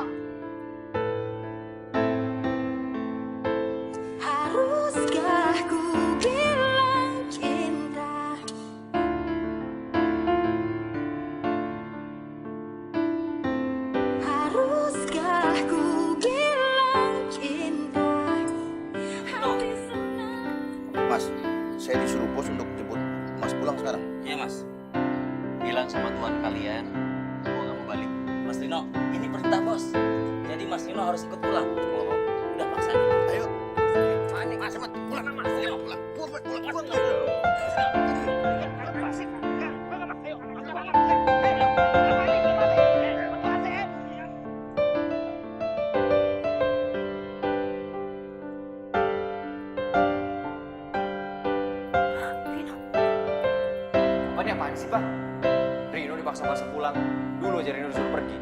Haruskah ku bilang cinta? Haruskah ku bilang cinta? Mas, saya disuruh bos untuk jemput Mas pulang sekarang. Iya Mas. Bilang sama tuan kalian, gua nggak mau balik. Mas Lino, ini perintah bos. Nino harus ikut pulang. Udah paksa. Ayo. Mana Mas Mat? Pulang Mas. Ayo pulang. Pulang. Apa nih apaan sih, Pak? Rino dipaksa-paksa pulang. Dulu aja Rino disuruh pergi.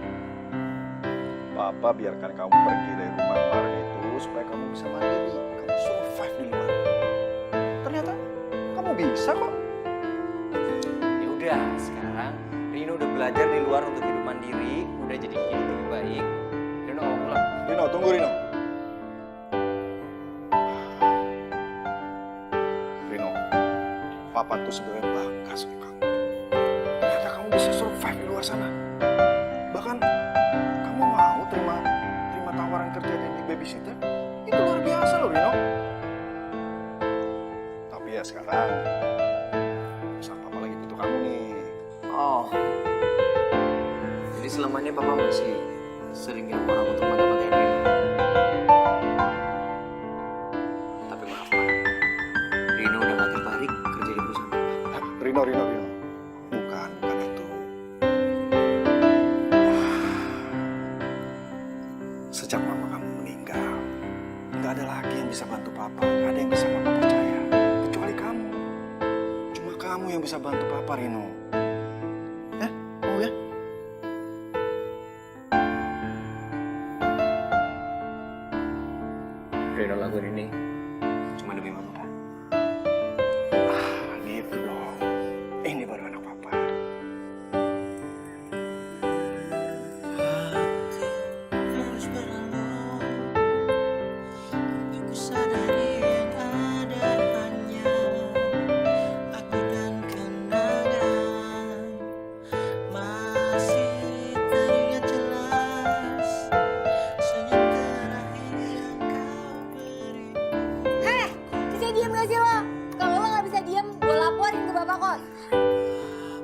Papa biarkan kamu pergi dari rumah kemarin itu supaya kamu bisa mandiri. Kamu survive di luar. Ternyata kamu bisa kok. Ya udah, sekarang Rino udah belajar di luar untuk hidup mandiri, udah jadi hidup lebih baik. Rino mau pulang. Rino, tunggu Rino. Rino, Papa tuh sebenarnya bangga sama kamu. Ternyata kamu bisa survive di luar sana. Bahkan kamu mau terima tawaran kerja jadi babysitter. Itu luar biasa loh Rino. Tapi ya sekarang, usaha Papa lagi butuh kamu nih. Oh. Jadi selama ini Papa masih sering ngirim orang untuk mata-matain Rino. Tapi maaf, Pak. Rino udah gak tertarik kerja di perusahaan Papa. Rino. Bukan itu. Sejak mama kamu meninggal, nggak ada lagi yang bisa bantu Papa. Nggak ada yang bisa Papa percaya. Kecuali kamu. Cuma kamu yang bisa bantu Papa, Rino. Ya? Mau ya? Rino lakuin ini cuma demi Mama, Pak. Gitu dong. Ini baru anak Papa. Terus berlalu, aku sadari yang ada hanya aku dan kenangan. Masih teringat jelas senyum terakhir yang kau beri. Bisa diem gak sih lo? Kalau lo gak bisa diem, gue laporin ke bapak kos.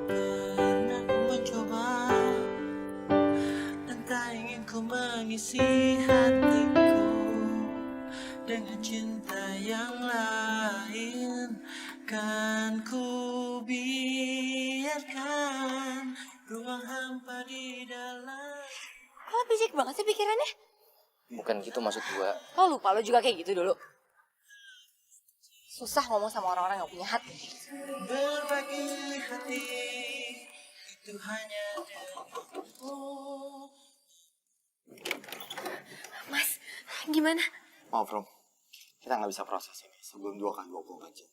Pernah ku mencoba dan tak ingin ku mengisi hatiku dengan cinta yang lain. Kan ku biarkan ruang hampa di dalam. Kok lo fisik banget sih pikirannya? Bukan gitu maksud gua. Lo lupa lo juga kayak gitu dulu. Susah ngomong sama orang-orang gak punya hati. Berbagi hati itu hanya denganmu. Mas, gimana? Maaf, Rom. Kita nggak bisa proses ini sebelum 2x24 jam.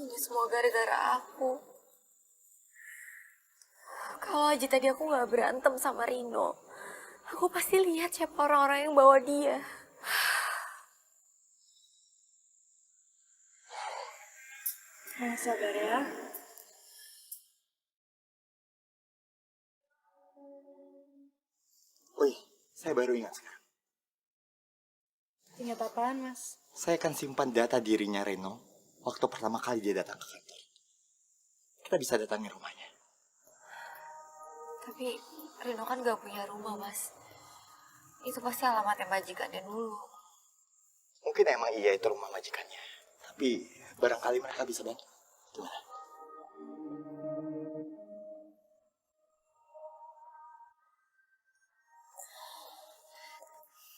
Ini semua gara-gara aku. Kalau aja tadi aku gak berantem sama Rino, aku pasti lihat siapa orang-orang yang bawa dia. Sabar ya. Wih, saya baru ingat sekarang. Ingat apaan, Mas? Saya akan simpan data dirinya Reno waktu pertama kali dia datang ke kantor. Kita bisa datangi rumahnya. Tapi Rino kan gak punya rumah, Mas. Itu pasti alamatnya majikannya dulu. Mungkin emang iya itu rumah majikannya. Tapi barangkali mereka bisa bantu. Gimana?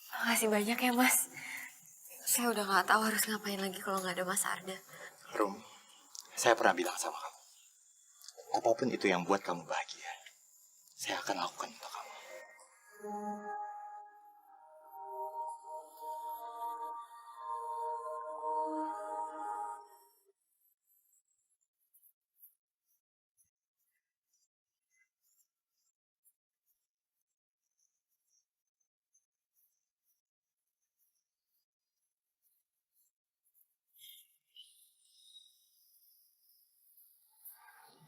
Makasih banyak ya, Mas. Saya udah gak tahu harus ngapain lagi kalau gak ada Mas Arda. Rum, saya pernah bilang sama kamu. Apapun itu yang buat kamu bahagia, saya akan lakukan untuk kamu.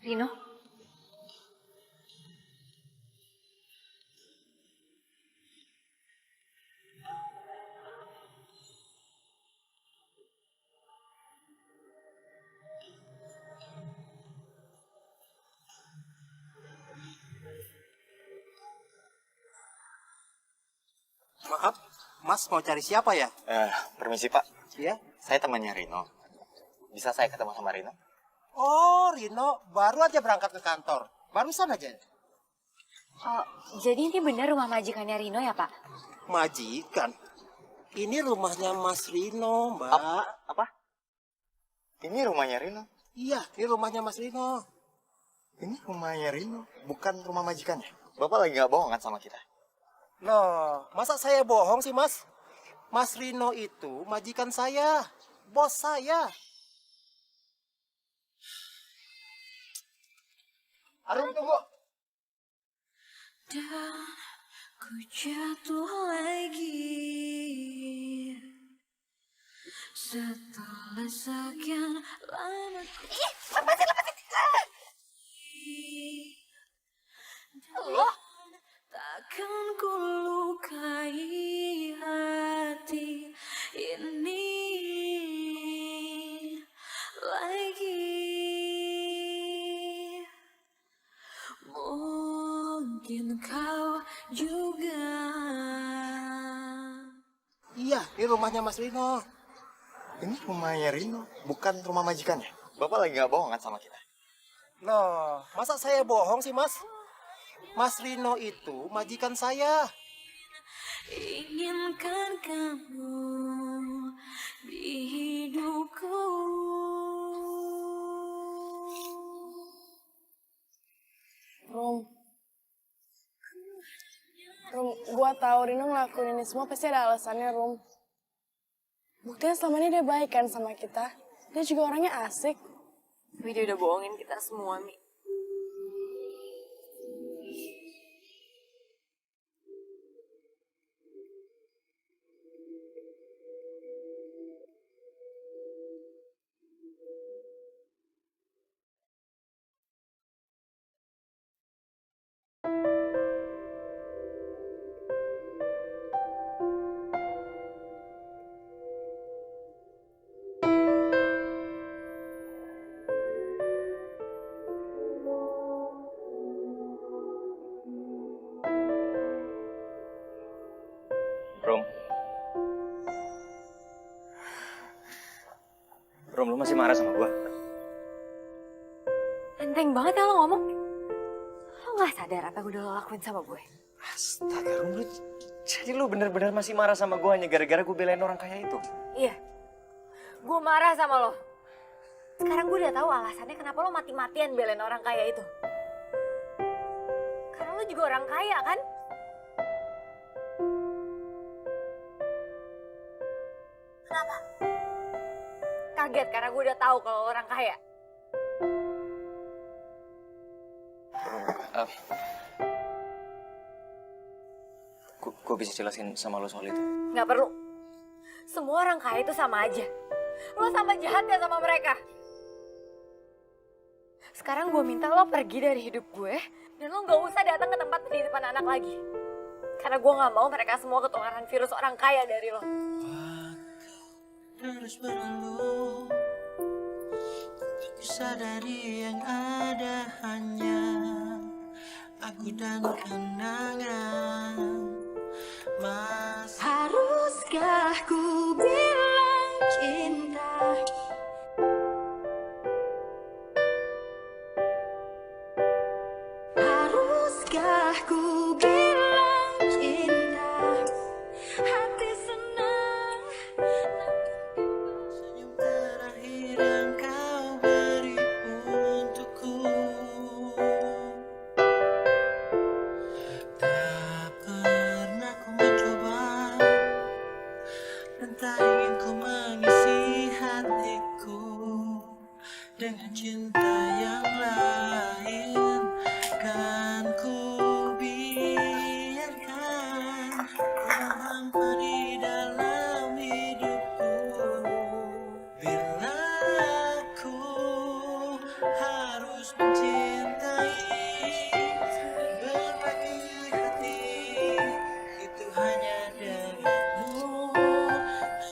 Rino? Mas mau cari siapa ya? Permisi Pak. Iya? Saya temannya Rino. Bisa saya ketemu sama Rino? Oh, Rino baru aja berangkat ke kantor. Barusan aja. Oh, jadi ini benar rumah majikannya Rino ya, Pak? Majikan? Ini rumahnya Mas Rino, Mbak. Apa? Ini rumahnya Rino? Iya, ini rumahnya Mas Rino. Ini rumahnya Rino, bukan rumah majikannya. Bapak lagi nggak bohong kan sama kita? Loh, masa saya bohong sih, Mas? Mas Rino itu majikan saya, bos saya. Arum, tunggu. Dan ku jatuh lagi setelah sekian lama. Ih, lepasin. Lo? Takkan ku lukai hati ini lagi. Mungkin kau juga. Iya, ini rumahnya Mas Rino. Ini rumahnya Rino, bukan rumah majikannya. Bapak lagi nggak bohong kan sama kita? Loh, masa saya bohong sih, Mas? Mas Rino itu majikan saya. Inginkan kamu di hidupku. Rum, gua tahu Rino ngelakuin ini semua pasti ada alasannya, Rum. Buktinya selama ini dia baik kan sama kita. Dia juga orangnya asik. Tapi dia udah bohongin kita semua, Mi. Rom, lu masih marah sama gua? Enteng banget ya lo ngomong. Lo gak sadar apa yang udah lo lakuin sama gue? Astaga, Rom, jadi lu bener-bener masih marah sama gua hanya gara-gara gue belain orang kaya itu? Iya. Gue marah sama lo. Sekarang gue udah tahu alasannya kenapa lo mati-matian belain orang kaya itu. Karena lo juga orang kaya kan? Kenapa? Kaget karena gue udah tahu kalau lo orang kaya. Gue bisa jelasin sama lo soal itu. Nggak perlu. Semua orang kaya itu sama aja. Lo sama jahatnya sama mereka. Sekarang gue minta lo pergi dari hidup gue. Dan lo nggak usah datang ke tempat penitipan anak lagi. Karena gue nggak mau mereka semua ketularan virus orang kaya dari lo. Terus berlalu, aku sadari yang ada hanya aku dan kenangan. Mas, haruskah ku bilang cinta? Haruskah ku bilang cinta? Hati senang. Senyum terakhir yang kau beri untukku. Tak pernah ku mencoba, dan tak ingin ku mengisi hatiku dengan cinta yang lain. Kan ku biarkan kau hampa di dalam hidupku. Bila aku harus mencintai, berbagi hati itu hanya denganmu.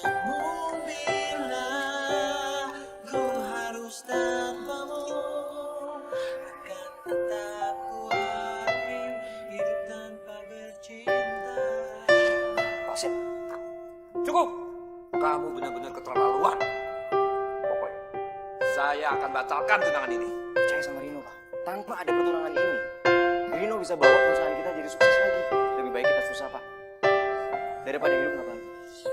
Namun bila ku harus tanpamu, Cukup! Kamu benar-benar keterlaluan. Pokoknya, saya akan batalkan tunangan ini. Percaya sama Rino, Pak. Tanpa ada pertunangan ini, Rino bisa bawa perusahaan kita jadi sukses lagi. Lebih baik kita susah, Pak. Daripada hidup nggak bagus.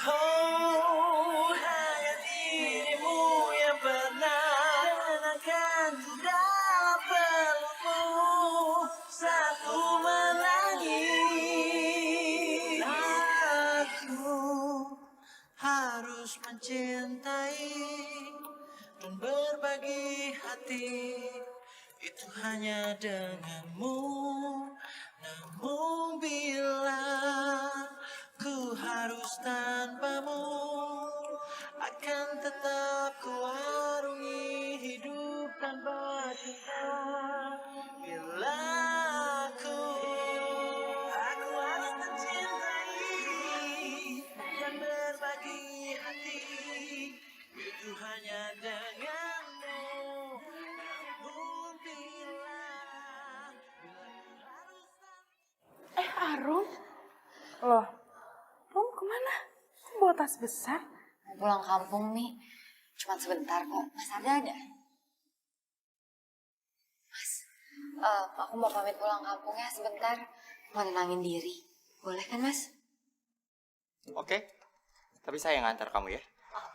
Oh, hanya dirimu yang pernah menenangkanku dalam pelukmu saat ku menangis. Aku harus mencintai dan berbagi hati itu hanya denganmu. Namun bila ku harus tanpamu, akan tetap ku arungi hidup tanpa cinta. Bila aku harus mencintai dan berbagi hati itu hanya denganmu. Namun bila Arum? Loh, Rum kemana? Kok bawa tas besar? Mau pulang kampung nih. Cuma sebentar kok. Mas ada? Mas, aku mau pamit pulang kampung ya sebentar. Mau nenangin diri. Boleh kan, Mas? Oke, tapi saya ngantar kamu ya.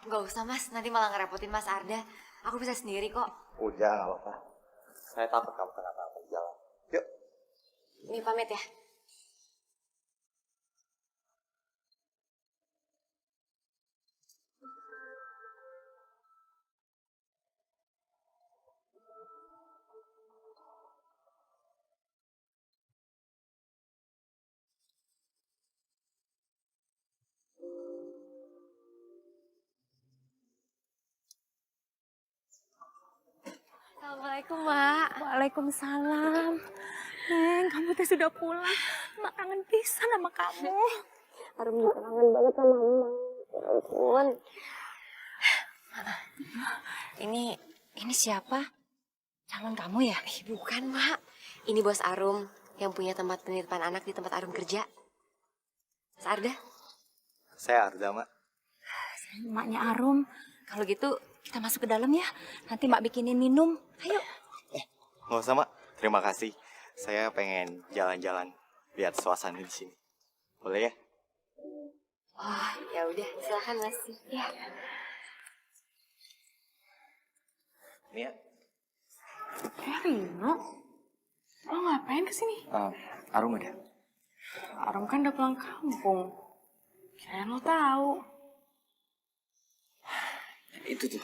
Nggak usah, Mas. Nanti malah ngerepotin Mas Arda. Aku bisa sendiri kok. Udah, nggak apa-apa. Saya takut kamu kenapa-napa di jalan. Yuk. Ini pamit ya. Assalamualaikum, Mak. Waalaikumsalam. Neng, kamu teh sudah pulang. Mak kangen pisan sama kamu. Arum juga kangen banget sama Mama. Ya ampun. Ini siapa? Calon kamu ya? Bukan, Mak. Ini bos Arum yang punya tempat penitipan anak di tempat Arum kerja. Mas Arda? Saya Arda, Mak. Maknya Arum. Kalau gitu kita masuk ke dalam ya. Nanti Mak bikinin minum. Ayo. Nggak usah, Mak. Terima kasih. Saya pengen jalan-jalan, lihat suasana di sini. Boleh ya? Oh, ya udah. Silakan, Mas. Ya. Mia, Rino, lo ngapain kesini? Arum ada. Arum kan udah pulang kampung. Kirain lo tahu. Itu tuh.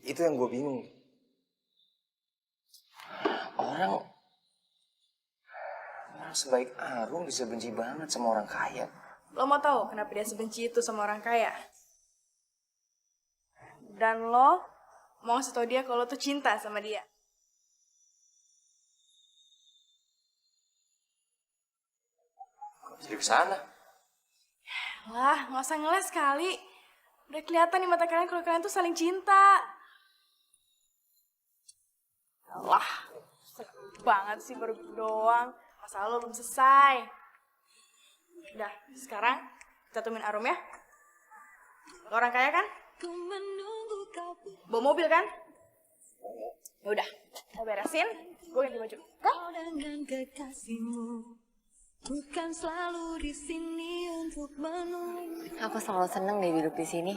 Itu yang gue bingung. Orang sebaik Arum bisa benci banget sama orang kaya. Lo mau tahu kenapa dia sebenci itu sama orang kaya? Dan lo mau ngasih tau dia kalau lo tuh cinta sama dia. Jadi kesana. Lah, nggak usah ngeles kali. Udah kelihatan di mata kalian kalau kalian tuh saling cinta. Lah, banget sih baru gitu doang. Masalah lo belum selesai. Udah, sekarang kita temuin Arum ya. Lo orang kaya kan? Bawa mobil kan? Ya udah, mau beresin, gue ganti baju. Dengan kekasihmu, bukan selalu di sini untuk menunggu. Aku selalu seneng deh duduk di sini.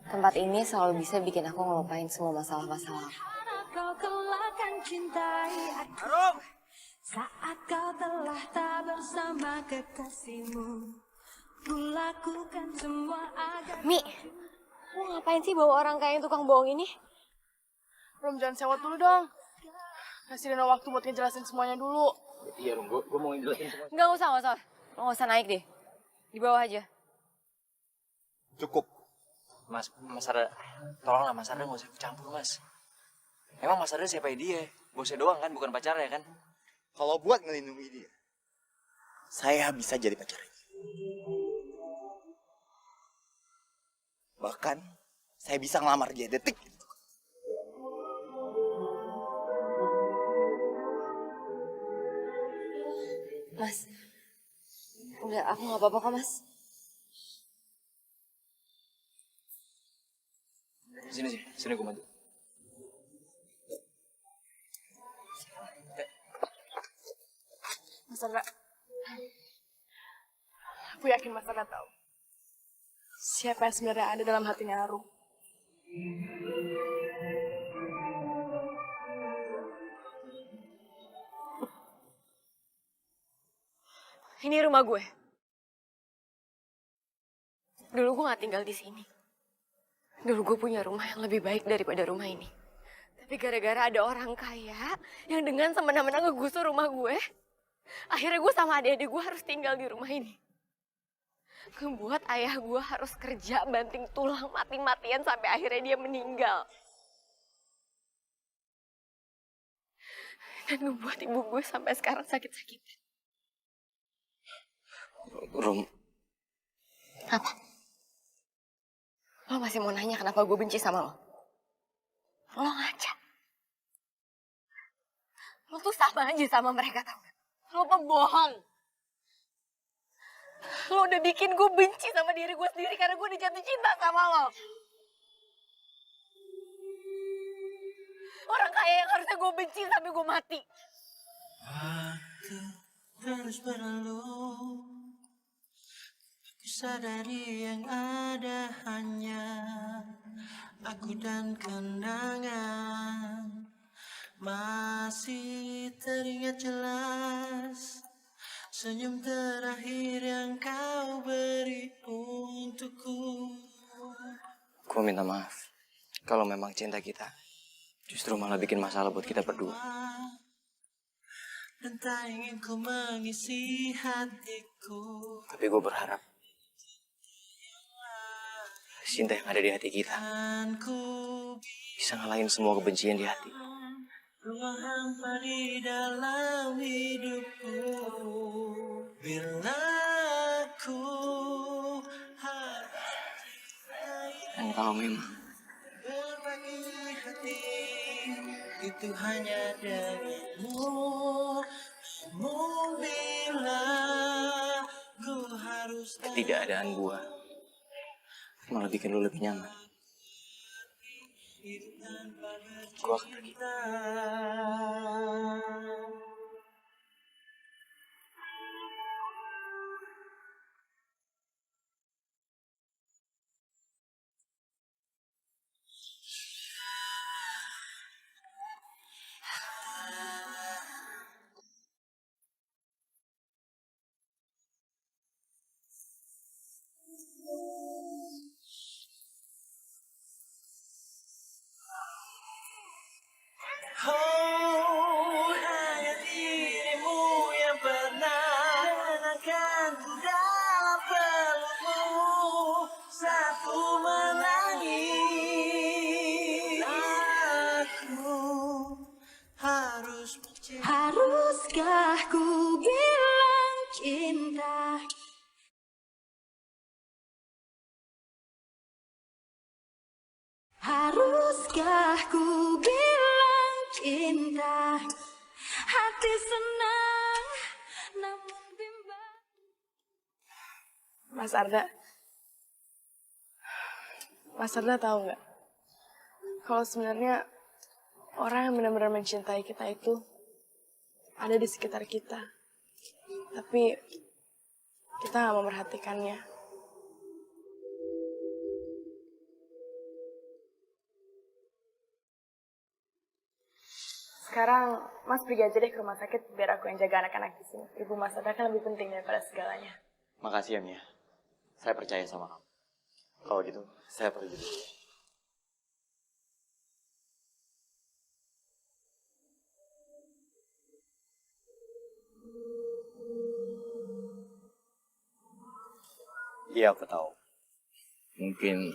Tempat ini selalu bisa bikin aku ngelupain semua masalah-masalah. Kau telah kan cintai aku. Saat kau telah tak bersama kekasihmu, ku lakukan semua agar. Mi, lo ngapain sih bawa orang kayak yang tukang bohong ini? Rum, jangan sewot dulu dong. Kasih Rino waktu buat ngejelasin semuanya dulu. Iya, Rum. Gue mau ngejelasin semua. Nggak usah. Lo nggak usah naik deh. Di bawah aja. Cukup. Mas Arda, tolonglah Mas Arda nggak usah campur, Mas. Emang Mas Arda siapa dia? Bosnya doang kan, bukan pacarnya kan? Kalau buat ngelindungi dia, saya bisa jadi pacarnya. Bahkan saya bisa ngelamar dia detik. Mas, udah aku nggak apa-apa kok mas. Sini gue bantu. Mas Arda. Aku yakin Mas Arda tahu siapa yang sebenarnya ada dalam hatinya Arum. Ini rumah gue. Dulu gue gak tinggal di sini. Dulu gue punya rumah yang lebih baik daripada rumah ini. Tapi gara-gara ada orang kaya yang dengan semena-mena ngegusur rumah gue, akhirnya gue sama adik-adik gue harus tinggal di rumah ini. Ngebuat ayah gue harus kerja banting tulang mati-matian sampai akhirnya dia meninggal. Dan ngebuat ibu gue sampai sekarang sakit-sakitan. Rum. Apa? Lo masih mau nanya kenapa gue benci sama lo? Lo ngaca. Lo tuh sama aja sama mereka, tau gak? Lo pembohong. Lo udah bikin gue benci sama diri gue sendiri karena gue udah jatuh cinta sama lo. Orang kaya yang harusnya gue benci sampai gue mati. Waktu terus berlalu, aku sadari yang ada hanya aku dan kenangan. Masih teringat jelas senyum terakhir yang kau beri untukku. Gue minta maaf kalau memang cinta kita justru malah bikin masalah buat kita berdua. Dan tak ingin ku mengisi hatiku. Tapi gue berharap cinta yang ada di hati kita bisa ngalahin semua kebencian di hati. Ruang hampa di dalam hidupku. Bila aku Dan kalau memang berbagi hati itu hanya denganmu. Namun bila ku harus ketidakadaan gue malah bikin lu lebih nyaman, gue akan pergi. Oh, hanya dirimu yang pernah menenangkan ku dalam pelukmu saat ku menangis. Aku harus mencintai. Haruskah ku bilang cinta? Haruskah ku bilang cinta? Hati senang namun bimbang. Mas Arda tahu nggak? Kalau sebenarnya orang yang benar-benar mencintai kita itu ada di sekitar kita. Tapi kita nggak memperhatikannya. Sekarang Mas pergi aja deh ke rumah sakit biar aku yang jaga anak-anak di sini. Ibu Mas Arda kan lebih penting daripada segalanya. Makasih ya Mia. Saya percaya sama kamu. Kalau gitu, saya pergi dulu. Iya, aku tahu. Mungkin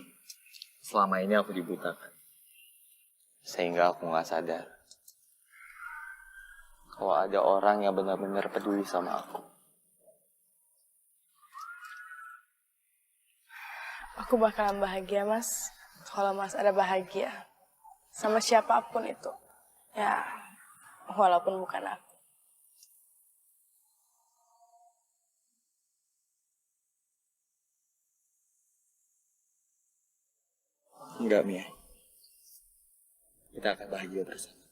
selama ini aku dibutakan. Sehingga aku nggak sadar kalau ada orang yang benar-benar peduli sama aku. Aku bakalan bahagia, Mas. Kalau Mas ada bahagia. Sama siapapun itu. Ya, walaupun bukan aku. Enggak, Mia. Kita akan bahagia bersama.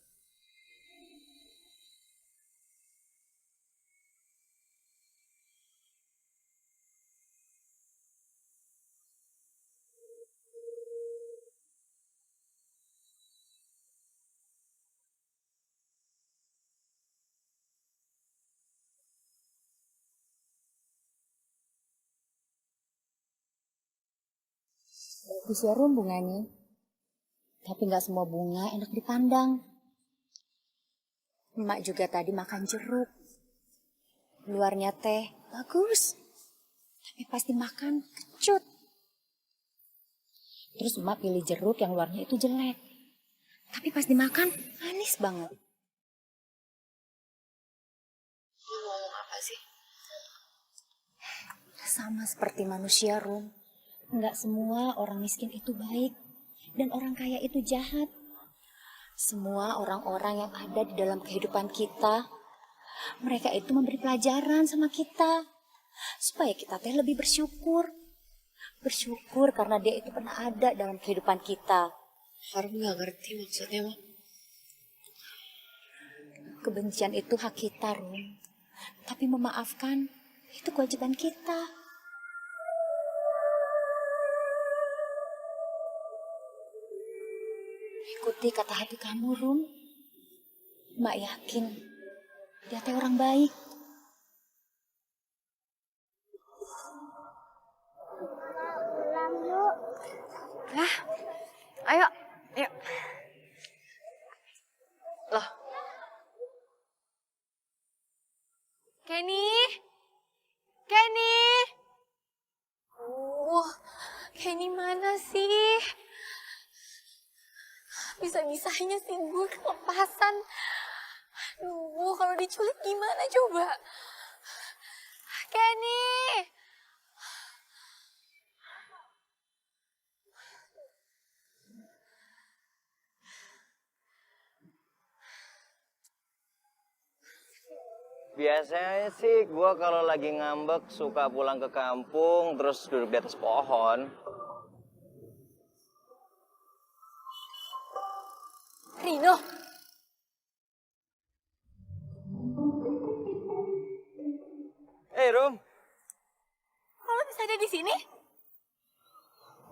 Bagus ya Rum bunganya. Tapi nggak semua bunga enak dipandang. Emak juga tadi makan jeruk. Luarnya teh bagus. Tapi pasti makan kecut. Terus emak pilih jeruk yang luarnya itu jelek. Tapi pas dimakan manis banget. Ngomong apa sih? Sama seperti manusia, Rum. Nggak semua orang miskin itu baik. Dan orang kaya itu jahat. Semua orang-orang yang ada di dalam kehidupan kita, mereka itu memberi pelajaran sama kita. Supaya kita teh lebih bersyukur. Bersyukur karena dia itu pernah ada dalam kehidupan kita. Harum nggak ngerti maksudnya, Mak. Kebencian itu hak kita, Rum. Tapi memaafkan, itu kewajiban kita. Ikuti kata hati kamu, Rum. Mak yakin, dia teh orang baik. Pulang yuk. Lah, ayo, yuk. Loh. Kenny? Kenny? Kenny mana sih? Bisa-bisanya sih gue kelepasan. Aduh, kalau diculik gimana coba? Kenny! Biasanya sih gue kalau lagi ngambek suka pulang ke kampung terus duduk di atas pohon. Rino! Rum. Kok lo bisa ada di sini?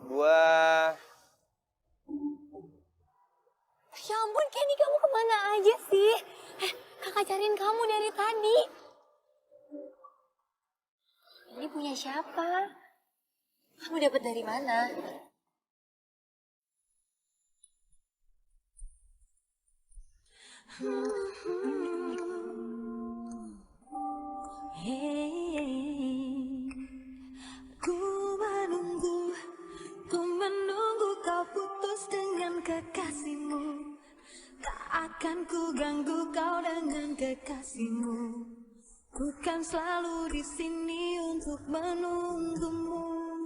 Gua... Ya ampun, Kenny, kamu kemana aja sih? Kakak cariin kamu dari tadi. Ini punya siapa? Kamu dapat dari mana? Ku menunggu kau putus dengan kekasihmu. Tak akan ku ganggu kau dengan kekasihmu. Bukan selalu di sini untuk menunggumu.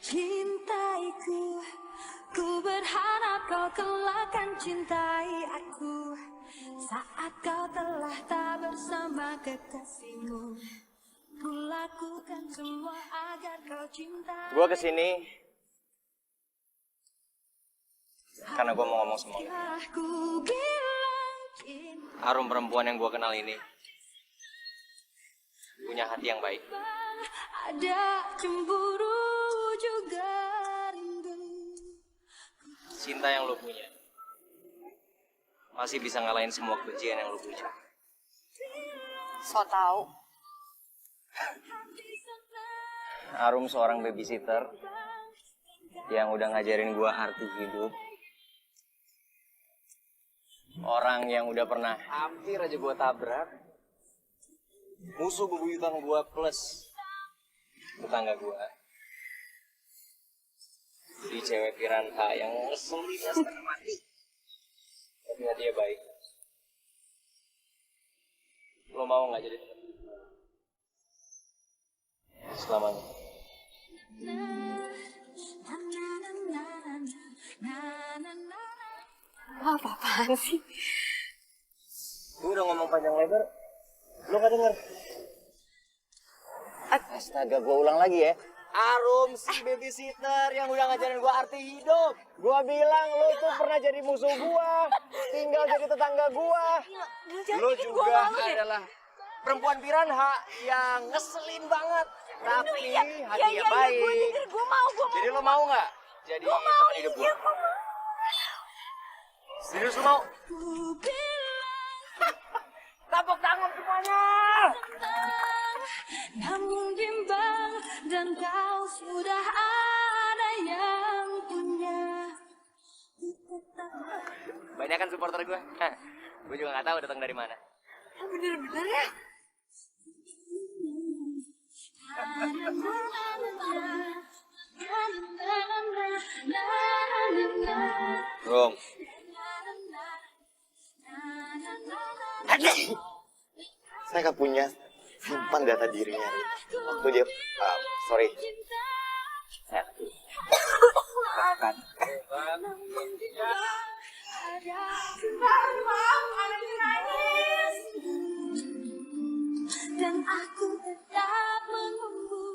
Cintaiku, ku berharap kau kelak akan cintai aku. Saat kau telah tak bersama kekasihmu, ku lakukan semua agar kau cintai. Gua kesini karena gua mau ngomong sama lo. Harum perempuan yang gua kenal ini punya hati yang baik. Ada cemburu juga rindu. Cinta yang lo punya masih bisa ngalahin semua kebencian yang lo punya. So tau. Harum seorang babysitter yang udah ngajarin gua arti hidup. Orang yang udah pernah hampir aja gua tabrak. Musuh bebuyutan gua plus tetangga gua. Di cewek piranha yang ngeselinnya setengah mati. Tapi hatinya baik. Lo mau nggak jadi teman? Selamanya. Lo apa-apaan sih? Gue udah ngomong panjang lebar, lo gak denger. Astaga, gue ulang lagi ya. Arum si babysitter yang udah ngajarin gue arti hidup. Gue bilang lo tuh pernah jadi musuh gue, tinggal jadi tetangga gue. Lo juga adalah perempuan piranha yang ngeselin banget. Tapi hatinya baik. Gue mau. Jadi lo mau nggak? Jadi teman hidup gue. Serius lo mau? Tepuk tangan semuanya. Namun bimbang dan kau sudah ada yang punya. Banyak kan supporter gue. Gue juga nggak tahu datang dari mana. Bener-bener ya? Rom. Saya nggak punya simpan data dirinya Rita. Waktu dia, sorry. Saya Makan. Dan aku tetap menunggu.